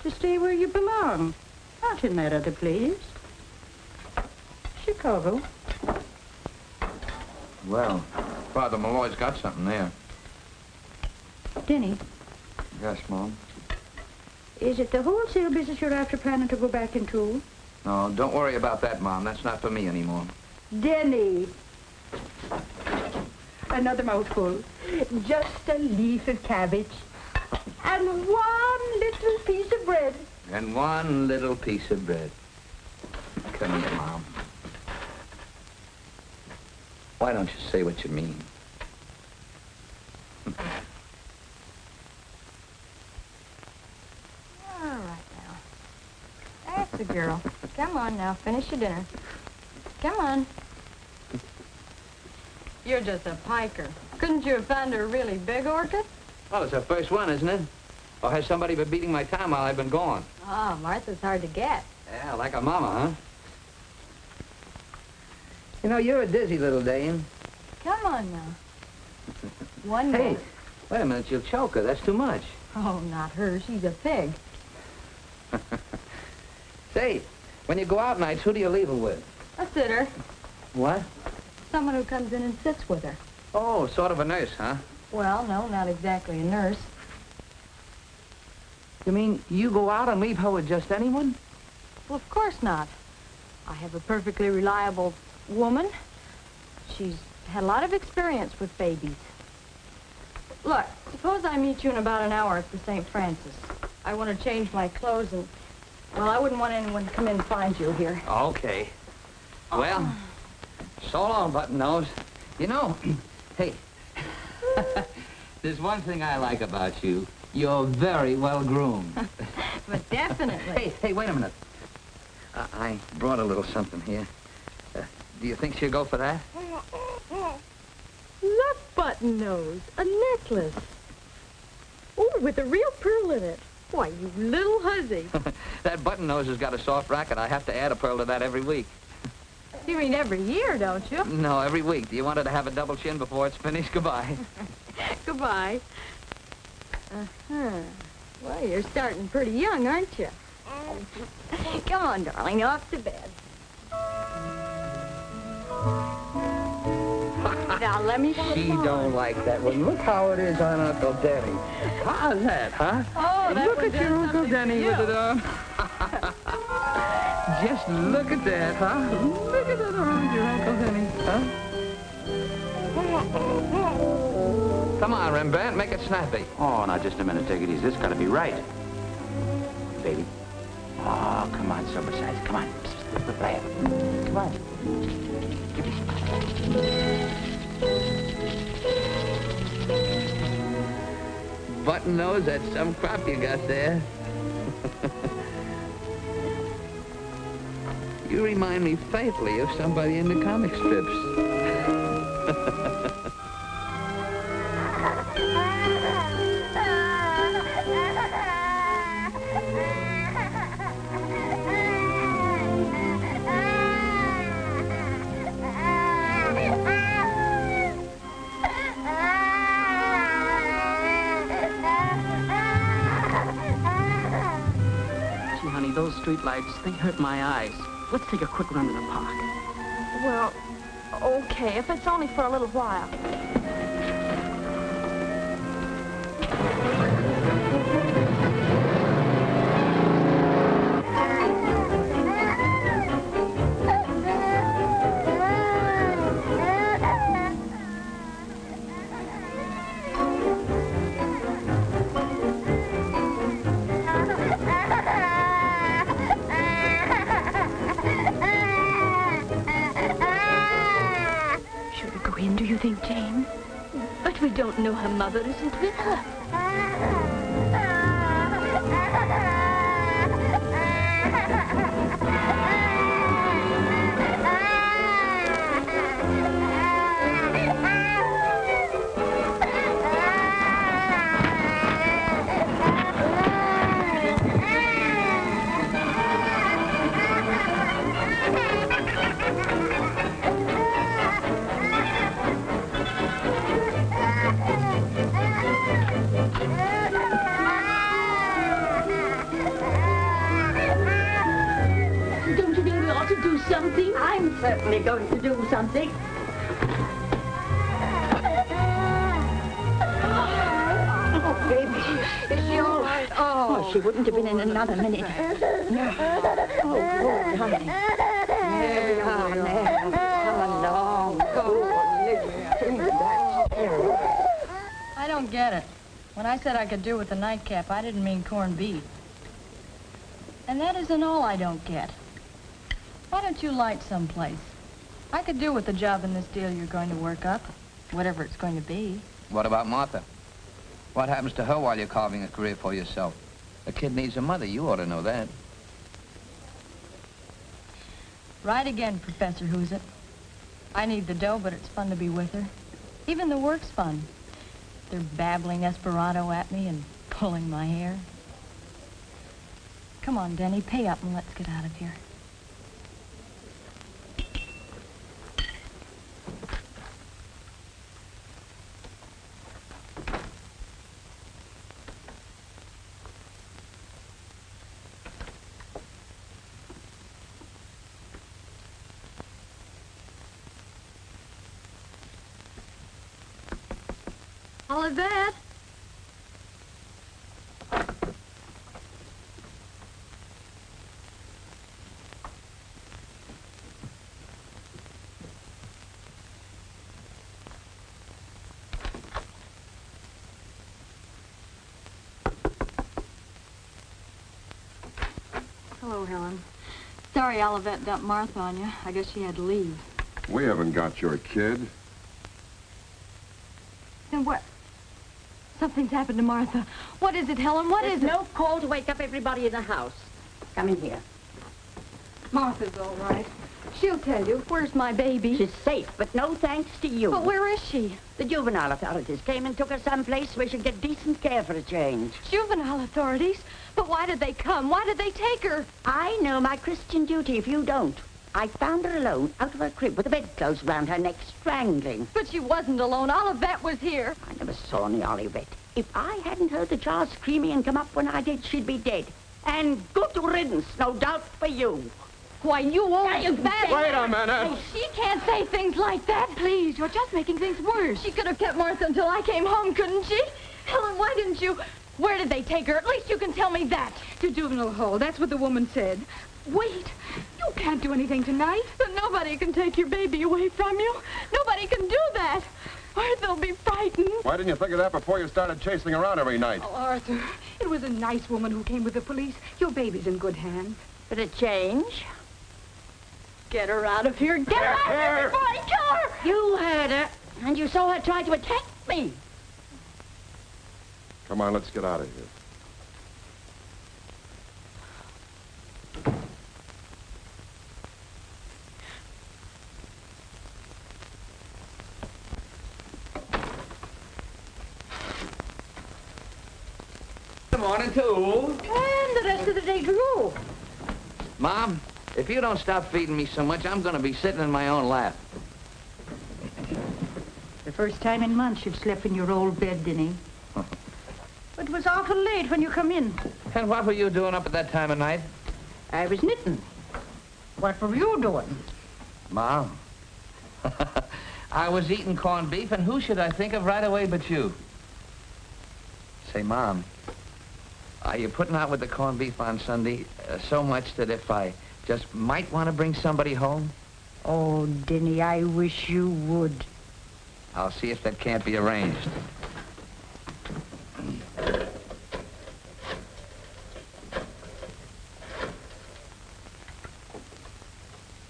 To stay where you belong. Not in that other place. Chicago. Well, Father Malloy's got something there. Denny, Yes, Mom? is it the wholesale business you're after planning to go back into? No, don't worry about that, Mom. That's not for me anymore. Denny. Another mouthful. Just a leaf of cabbage. And one little piece of bread. And one little piece of bread. Come here, Mom. Why don't you say what you mean? All right now. That's the girl. Come on now, finish your dinner. Come on. You're just a piker. Couldn't you have found her a really big orchid? Well, it's her first one, isn't it? Or has somebody been beating my time while I've been gone? Oh, Martha's hard to get. Yeah, like a mama, huh? You know, you're a dizzy little dame. Come on now. One Hey, more. wait a minute, you'll choke her. That's too much. Oh, not her. She's a pig. Say, when you go out nights, who do you leave her with? A sitter. What? Someone who comes in and sits with her. Oh, sort of a nurse, huh? Well, no, not exactly a nurse. You mean you go out and leave her with just anyone? Well, of course not. I have a perfectly reliable woman. She's had a lot of experience with babies. Look, suppose I meet you in about an hour at the St. Francis. I want to change my clothes and, well, I wouldn't want anyone to come in and find you here. Okay. Well, so long, Button Nose. You know, hey, there's one thing I like about you. You're very well groomed. But definitely. Hey, wait a minute. I brought a little something here. Do you think she'll go for that? Look, Button Nose, a necklace. Oh, with a real pearl in it. Why, you little hussy. That Button Nose has got a soft racket. I have to add a pearl to that every week. You mean every year, don't you? No, every week. Do you want her to have a double chin before it's finished? Goodbye. Goodbye. Uh-huh. Well, you're starting pretty young, aren't you? Come on, darling, off to bed. Now, let me put She it on. don't like that one. Look how it is on Uncle Denny. How's that, huh? Oh, that look one at your does Uncle something Denny to with you. it on. Just look at that, huh? Look at that around your Uncle Denny, huh? Come on, Rembrandt, make it snappy. Oh, now, just a minute. Take it easy. This got to be right. Baby. Oh, come on, sober size. Come on. the plan. Come on. Button nose, that's some crop you got there. You remind me faintly of somebody in the comic strips. Gee, honey, those streetlights, they hurt my eyes. Let's take a quick run to the park. Well, okay, if it's only for a little while. Do you think, Jane? But we don't know her mother isn't with her. Something? I'm certainly going to do something. Oh, baby, is she all right? Oh, she wouldn't have been in another minute. Oh, good, honey. There, come along. I don't get it. When I said I could do with the nightcap, I didn't mean corned beef. And that isn't all I don't get. Why don't you light someplace? I could do with the job in this deal you're going to work up, whatever it's going to be. What about Martha? What happens to her while you're carving a career for yourself? The kid needs a mother. You ought to know that. Right again, Professor Who's It. I need the dough, but it's fun to be with her. Even the work's fun. They're babbling Esperanto at me and pulling my hair. Come on, Denny, pay up and let's get out of here. Olivet? Hello, Helen. Sorry Olivet dumped Martha on you. I guess she had to leave. We haven't got your kid. Then what? Something's happened to Martha. What is it, Helen? What is it? No call to wake up everybody in the house. Come in here. Martha's all right. She'll tell you. Where's my baby? She's safe, but no thanks to you. But where is she? The juvenile authorities came and took her someplace where she'd get decent care for a change. Juvenile authorities? But why did they come? Why did they take her? I know my Christian duty if you don't. I found her alone, out of her crib, with the bedclothes round her neck, strangling. But she wasn't alone. Olivet was here. I never saw any Olivet. If I hadn't heard the child screaming and come up when I did, she'd be dead. And good riddance, no doubt for you. Why, you old bad... Wait a minute. Oh, she can't say things like that. Please, you're just making things worse. She could have kept Martha until I came home, couldn't she? Helen, why didn't you... Where did they take her? At least you can tell me that. To juvenile hall. That's what the woman said. Wait. You can't do anything tonight. But nobody can take your baby away from you. Nobody can do that. Or they'll be frightened. Why didn't you think of that before you started chasing around every night? Oh, Arthur, it was a nice woman who came with the police. Your baby's in good hands. For a change? Get her out of here. Get her out of here before I kill her. You heard her, and you saw her try to attack me. Come on, let's get out of here. Good morning, too. And the rest of the day to go. Mom, if you don't stop feeding me so much, I'm going to be sitting in my own lap. The first time in months you've slept in your old bed, Denny. It was awful late when you come in. And what were you doing up at that time of night? I was knitting. What were you doing? Mom, I was eating corned beef, and who should I think of right away but you? Say, Mom, are you putting out with the corned beef on Sunday so much that if I just might want to bring somebody home? Oh, Denny, I wish you would. I'll see if that can't be arranged.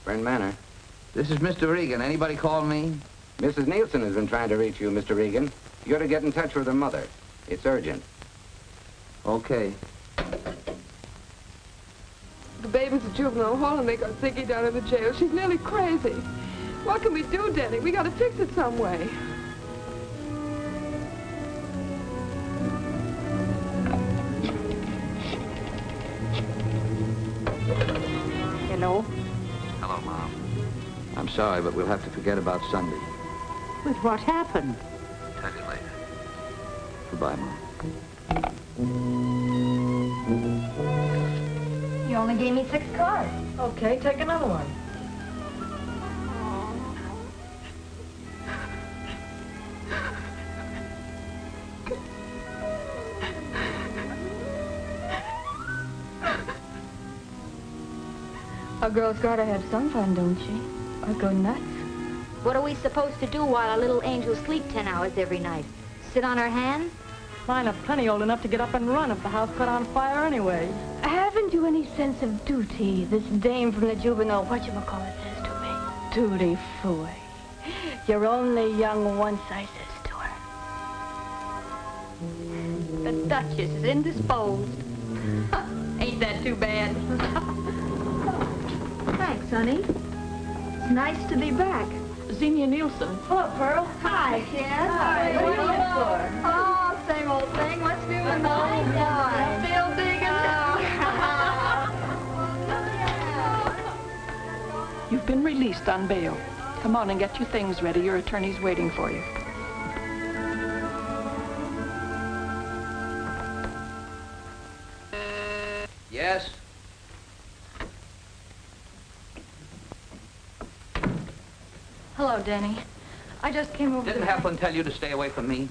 Bryn Manor. This is Mr. Regan. Anybody call me? Mrs. Nielsen has been trying to reach you, Mr. Regan. You got to get in touch with her mother. It's urgent. Okay. The baby's at juvenile hall and they got Ziggy down in the jail. She's nearly crazy. What can we do, Denny? We gotta fix it some way. Hello? Hello, Mom. I'm sorry, but we'll have to forget about Sunday. With what happened? Tell you later. Goodbye, Mom. You only gave me 6 cards. Okay, take another one. A girl's gotta have some fun, don't she? Or go nuts. What are we supposed to do while our little angels sleep 10 hours every night? Sit on our hands? Mine are plenty old enough to get up and run if the house caught on fire anyway. Haven't you any sense of duty? This dame from the juvenile, whatchamacallit, says to me. Duty fooey. You're only young once, I says to her. The Duchess is indisposed. Ain't that too bad? Thanks, honey. It's nice to be back. Xenia Nielsen. Hello, Pearl. Hi, Ken. Hi. What are you looking for? Oh, same old thing. What's new in the old one? Still digging. You've been released on bail. Come on and get your things ready. Your attorney's waiting for you. Yes? Hello, Denny. I just came over. Didn't Heflin tell you to stay away from me?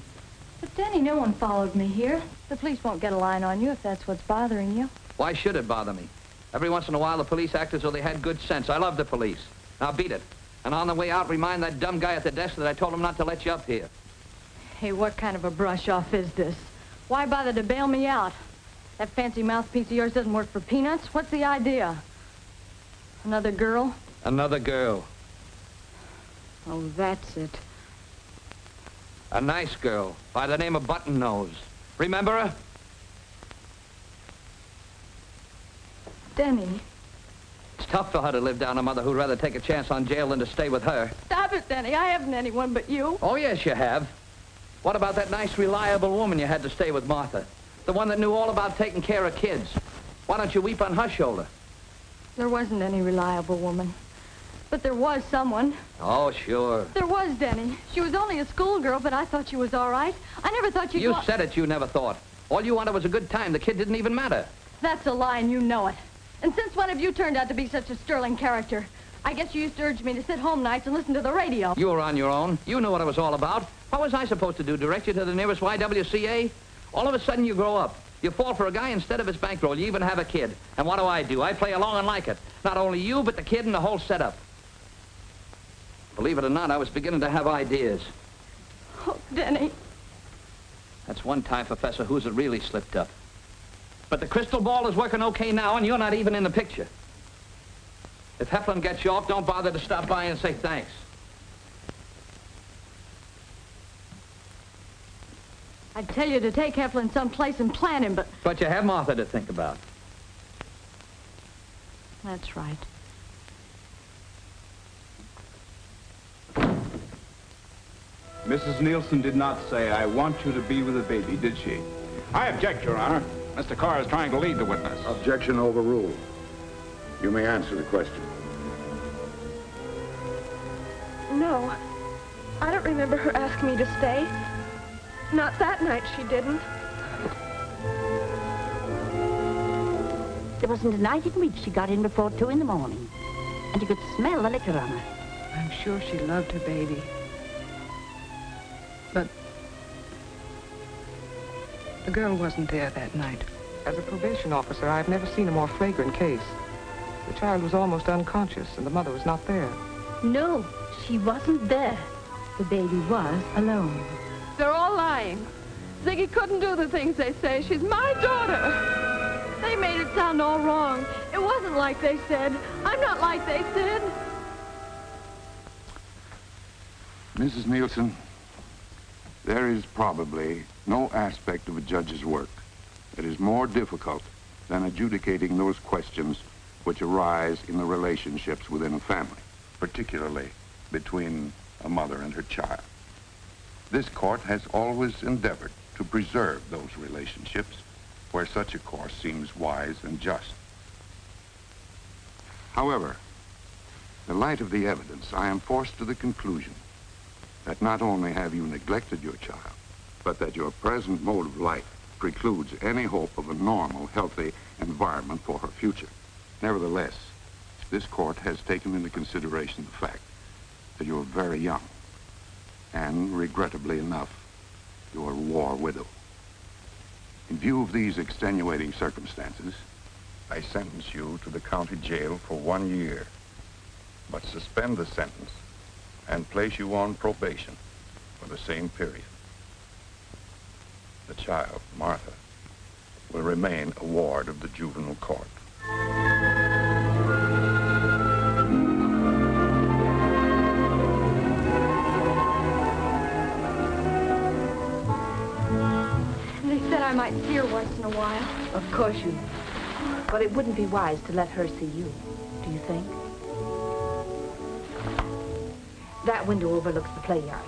But, Denny, no one followed me here. The police won't get a line on you if that's what's bothering you. Why should it bother me? Every once in a while, the police act as though they had good sense. I love the police. Now, beat it. And on the way out, remind that dumb guy at the desk that I told him not to let you up here. Hey, what kind of a brush-off is this? Why bother to bail me out? That fancy mouthpiece of yours doesn't work for peanuts. What's the idea? Another girl? Another girl. Oh, that's it. A nice girl by the name of Button Nose. Remember her? Denny. It's tough for her to live down a mother who'd rather take a chance on jail than to stay with her. Stop it, Denny. I haven't anyone but you. Oh, yes, you have. What about that nice, reliable woman you had to stay with, Martha? The one that knew all about taking care of kids. Why don't you weep on her shoulder? There wasn't any reliable woman. But there was someone. Oh, sure. There was, Denny. She was only a schoolgirl, but I thought she was all right. I never thought you'd... You said it, you never thought. All you wanted was a good time. The kid didn't even matter. That's a lie, and you know it. And since when have you turned out to be such a sterling character? I guess you used to urge me to sit home nights and listen to the radio. You were on your own. You knew what it was all about. What was I supposed to do, direct you to the nearest YWCA? All of a sudden, you grow up. You fall for a guy instead of his bankroll. You even have a kid. And what do? I play along and like it. Not only you, but the kid and the whole setup. Believe it or not, I was beginning to have ideas. Oh, Denny. That's one time, Professor, who's it really slipped up. But the crystal ball is working okay now, and you're not even in the picture. If Heflin gets you off, don't bother to stop by and say thanks. I'd tell you to take Heflin someplace and plant him, but... But you have Martha to think about. That's right. Mrs. Nielsen did not say, I want you to be with the baby, did she? I object, Your Honor. Mr. Carr is trying to lead the witness. Objection overruled. You may answer the question. No. I don't remember her asking me to stay. Not that night, she didn't. There wasn't a night in which she got in before 2 in the morning. And you could smell the liquor on her. I'm sure she loved her baby. But the girl wasn't there that night. As a probation officer, I've never seen a more flagrant case. The child was almost unconscious, and the mother was not there. No, she wasn't there. The baby was alone. They're all lying. Ziggy couldn't do the things they say. She's my daughter. They made it sound all wrong. It wasn't like they said. I'm not like they said. Mrs. Nielsen, there is probably no aspect of a judge's work that is more difficult than adjudicating those questions which arise in the relationships within a family, particularly between a mother and her child. This court has always endeavored to preserve those relationships where such a course seems wise and just. However, in the light of the evidence, I am forced to the conclusion that not only have you neglected your child, but that your present mode of life precludes any hope of a normal, healthy environment for her future. Nevertheless, this court has taken into consideration the fact that you are very young, and regrettably enough, you are a war widow. In view of these extenuating circumstances, I sentence you to the county jail for 1 year, but suspend the sentence and place you on probation for the same period. The child, Martha, will remain a ward of the juvenile court. They said I might see her once in a while. Of course you. But it wouldn't be wise to let her see you, do you think? That window overlooks the play yard.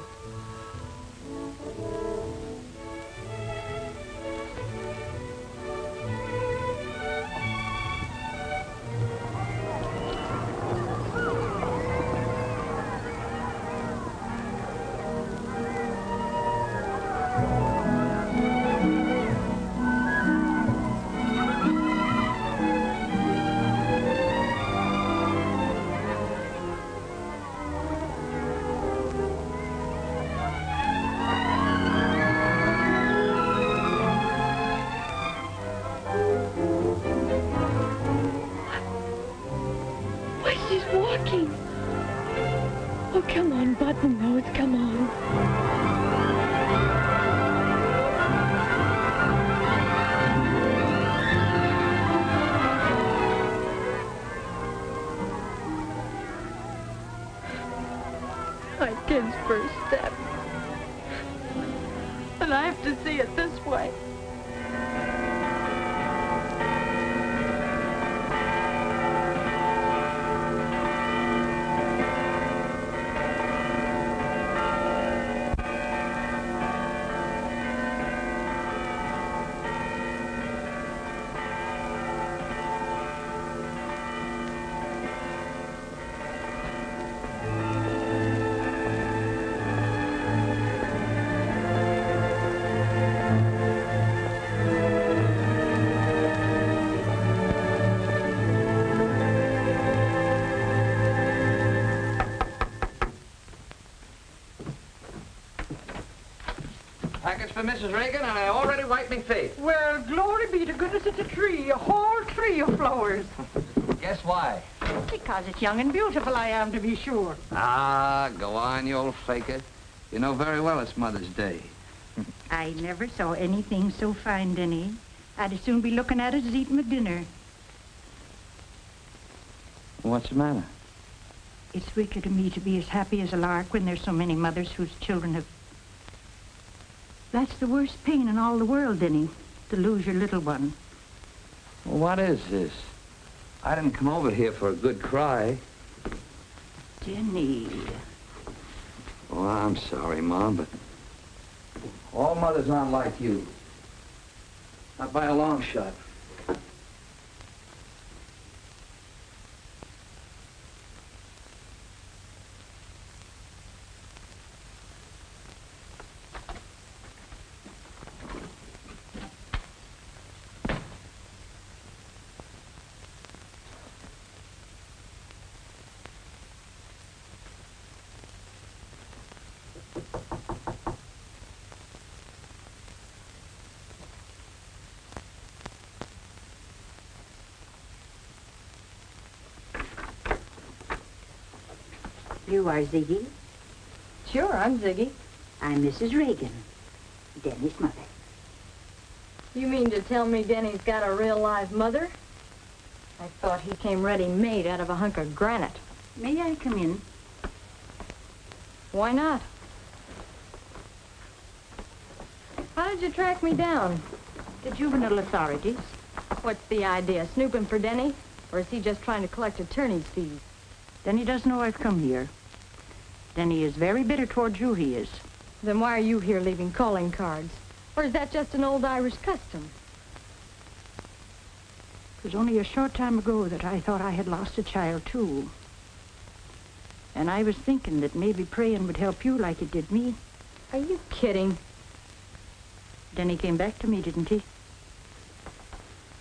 Oh, come on, Button Nose, come on. My kid's first step. And I have to see it this way. Package for Mrs. Reagan, and I already wiped me face. Well, glory be to goodness, it's a tree, a whole tree of flowers. Guess why? Because it's young and beautiful, I am, to be sure. Ah, go on, you old faker. You know very well it's Mother's Day. I never saw anything so fine, Denny. I'd as soon be looking at it as eating my dinner. What's the matter? It's wicked of me to be as happy as a lark when there's so many mothers whose children have... That's the worst pain in all the world, Denny, to lose your little one. Well, what is this? I didn't come over here for a good cry. Denny. Oh, I'm sorry, Mom, but all mothers aren't like you. Not by a long shot. You are Ziggy? Sure, I'm Ziggy. I'm Mrs. Reagan, Denny's mother. You mean to tell me Denny's got a real live mother? I thought he came ready-made out of a hunk of granite. May I come in? Why not? How did you track me down? The juvenile authorities. What's the idea, snooping for Denny? Or is he just trying to collect attorney's fees? Denny doesn't know I've come here. Denny is very bitter towards you, he is. Then why are you here leaving calling cards? Or is that just an old Irish custom? It was only a short time ago that I thought I had lost a child, too. And I was thinking that maybe praying would help you like it did me. Are you kidding? Denny came back to me, didn't he?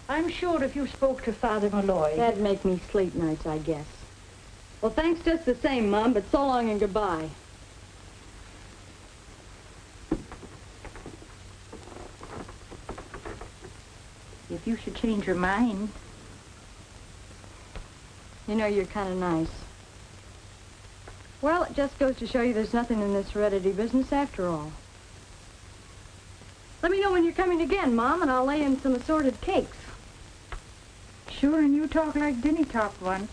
I'm sure if you spoke to Father Malloy... That'd make me sleep nights, I guess. Well, thanks just the same, Mom, but so long and goodbye. If you should change your mind... You know, you're kind of nice. Well, it just goes to show you there's nothing in this heredity business after all. Let me know when you're coming again, Mom, and I'll lay in some assorted cakes. Sure, and you talk like Denny talked once.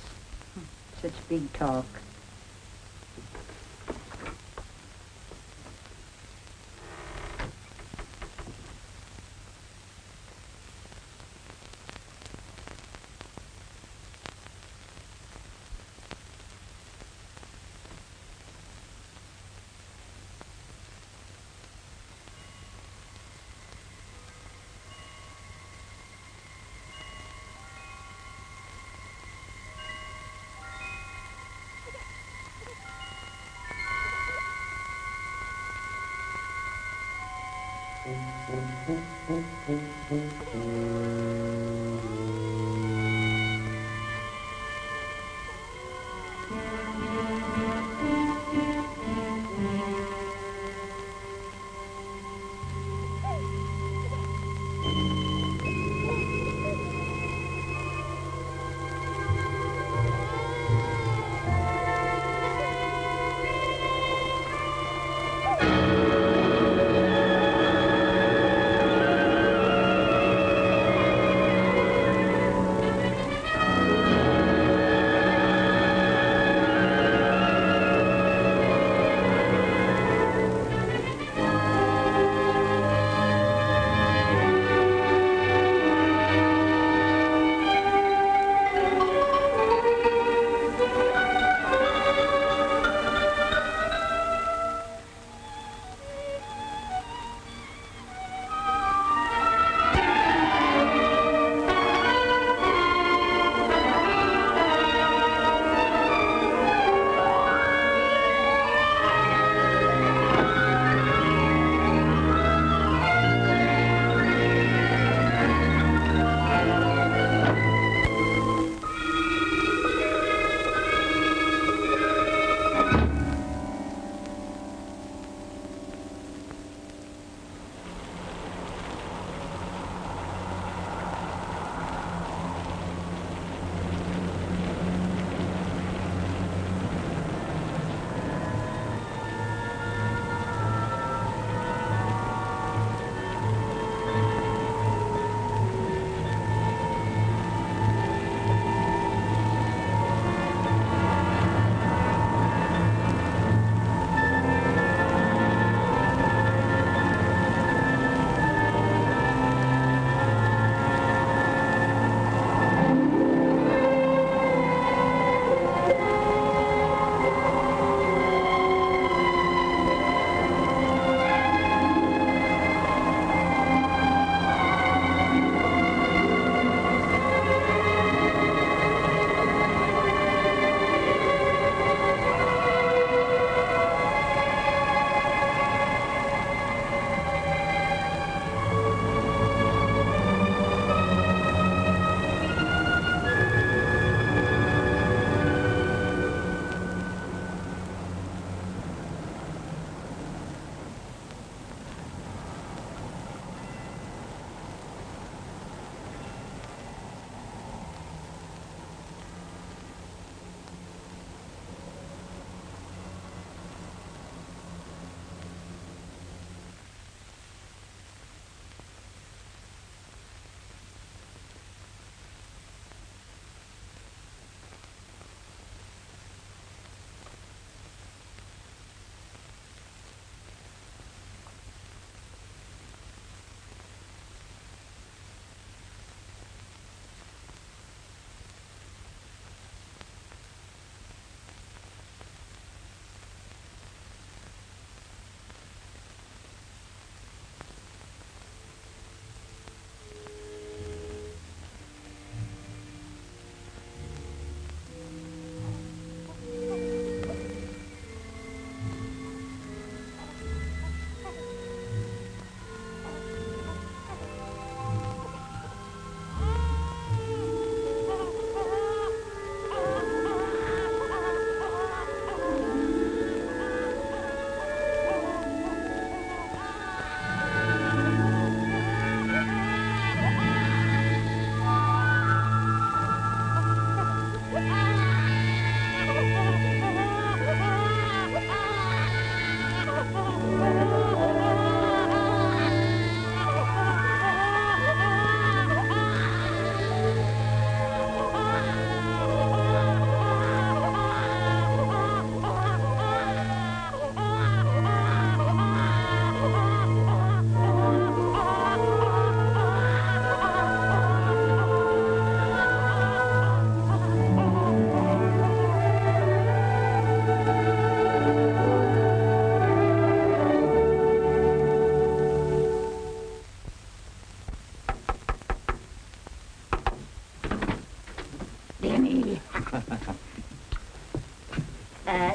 Such big talk.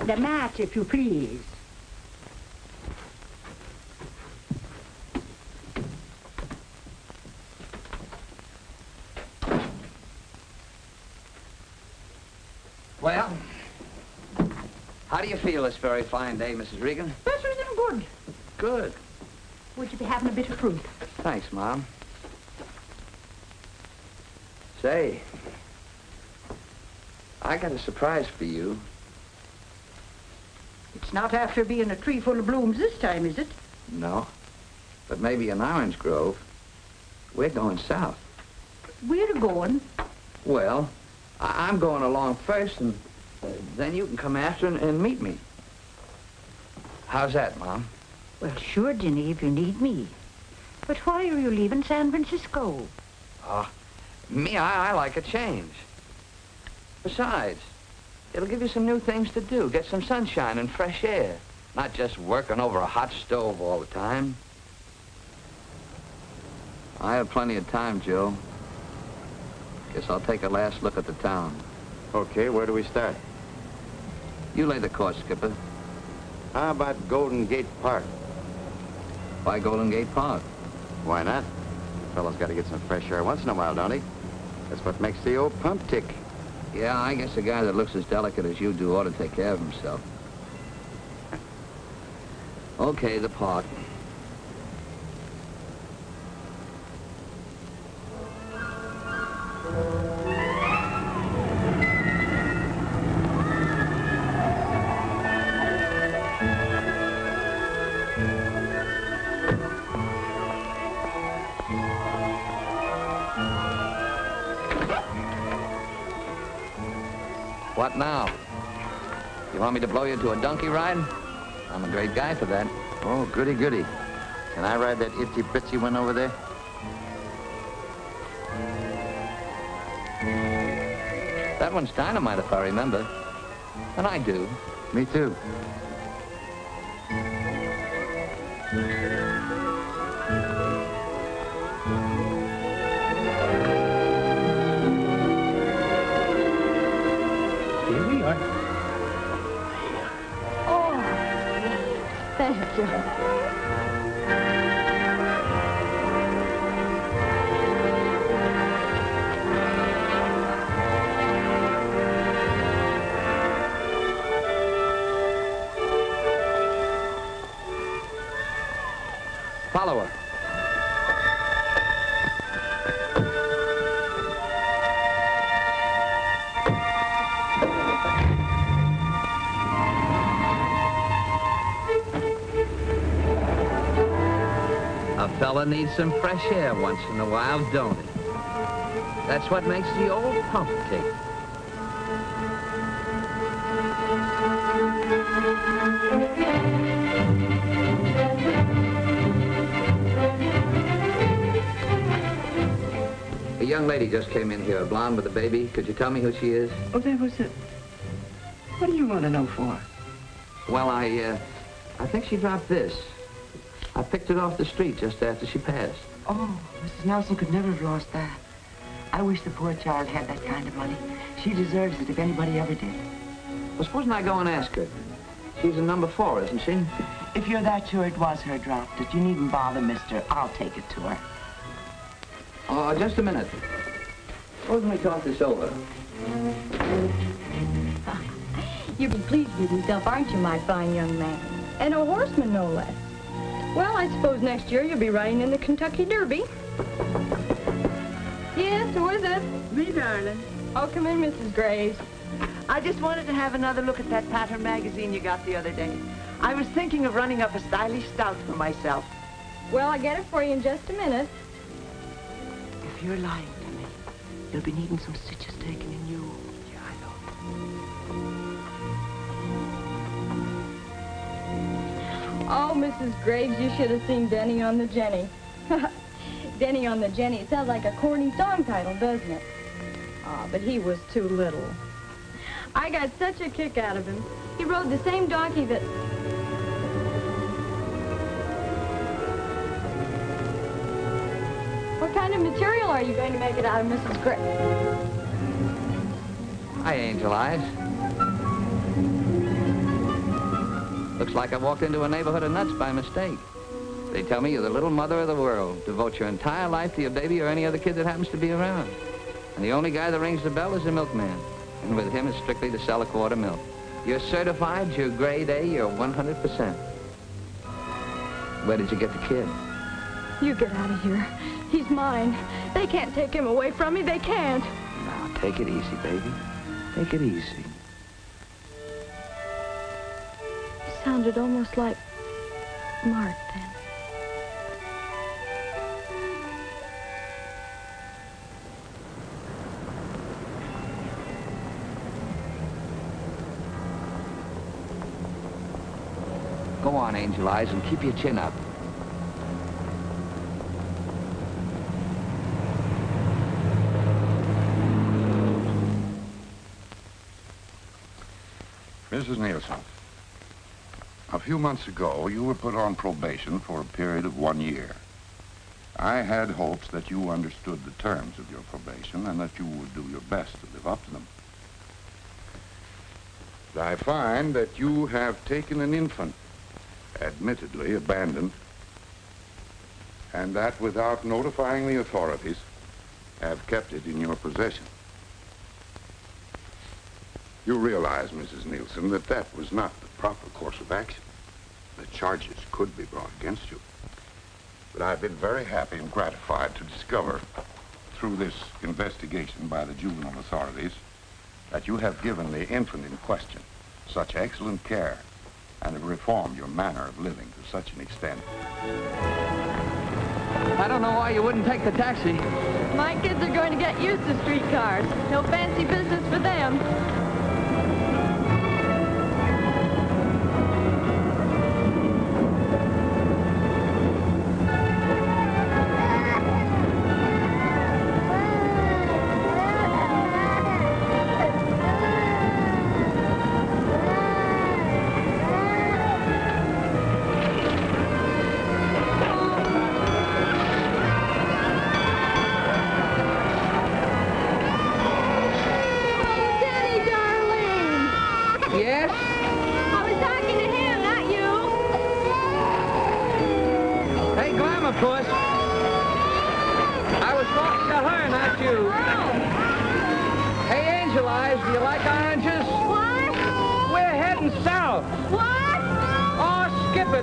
The mat, if you please. Well, how do you feel this very fine day, Mrs. Regan? Better than good. Good. Would you be having a bit of fruit? Thanks, Mom. Say, I got a surprise for you. It's not after being a tree full of blooms this time, is it? No, but maybe an orange grove. We're going south. We're going. Well, I'm going along first, and then you can come after and meet me. How's that, Mom? Well, sure, Ginny, if you need me. But why are you leaving San Francisco? Me, I like a change. Besides, it'll give you some new things to do, get some sunshine and fresh air, not just working over a hot stove all the time. I have plenty of time, Joe. Guess I'll take a last look at the town. Okay, where do we start? You lay the course, Skipper. How about Golden Gate Park? Why Golden Gate Park? Why not? A fellow's got to get some fresh air once in a while, don't he? That's what makes the old pump tick. Yeah, I guess a guy that looks as delicate as you do ought to take care of himself. Okay, the park. What now? You want me to blow you to a donkey ride? I'm a great guy for that. Oh, goody, goody. Can I ride that itsy-bitsy one over there? That one's dynamite, if I remember. And I do. Me too. Here we are. Oh, thank you. Follow her. A fella needs some fresh air once in a while, don't he? That's what makes the old pump tick. A young lady just came in here, a blonde with a baby. Could you tell me who she is? Oh, that was it. What do you want to know for? Well, I think she dropped this. I picked it off the street just after she passed. Oh, Mrs. Nelson could never have lost that. I wish the poor child had that kind of money. She deserves it if anybody ever did. Well, supposing I go and ask her. She's in number 4, isn't she? If you're that sure it was her dropped it, you needn't bother, mister. I'll take it to her. Oh, just a minute. Suppose we talk this over. You'll be pleased with yourself, aren't you, my fine young man? And a horseman, no less. Well, I suppose next year you'll be riding in the Kentucky Derby. Yes, who is it? Me, darling. Oh, come in, Mrs. Graves. I just wanted to have another look at that pattern magazine you got the other day. I was thinking of running up a stylish stout for myself. Well, I'll get it for you in just a minute. If you're lying to me, you'll be needing some stitches taken in you. Yeah, I know. Oh, Mrs. Graves, you should have seen Denny on the Jenny. Denny on the Jenny. It sounds like a corny song title, doesn't it? Ah, but he was too little. I got such a kick out of him. He rode the same donkey that... What kind of material are you going to make it out of, Mrs. Graves? Hi, Angel Eyes. Looks like I walked into a neighborhood of nuts by mistake. They tell me you're the little mother of the world. Devote your entire life to your baby or any other kid that happens to be around. And the only guy that rings the bell is the milkman. And with him, it's strictly to sell a quart of milk. You're certified, you're grade A, you're 100%. Where did you get the kid? You get out of here. He's mine. They can't take him away from me. They can't. Now, take it easy, baby. Take it easy. You sounded almost like Mark then. Go on, Angel Eyes, and keep your chin up. Mrs. Nielsen, a few months ago, you were put on probation for a period of 1 year. I had hopes that you understood the terms of your probation and that you would do your best to live up to them. But I find that you have taken an infant, admittedly abandoned, and that without notifying the authorities, have kept it in your possession. You realize, Mrs. Nielsen, that that was not the proper course of action. The charges could be brought against you. But I've been very happy and gratified to discover, through this investigation by the juvenile authorities, that you have given the infant in question such excellent care and have reformed your manner of living to such an extent. I don't know why you wouldn't take the taxi. My kids are going to get used to streetcars. No fancy business for them.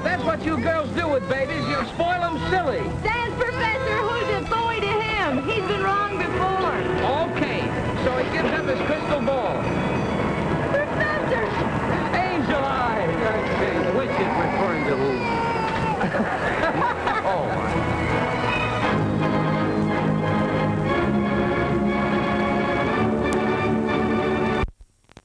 That's what you girls do with babies. You spoil them silly. Stands perfect.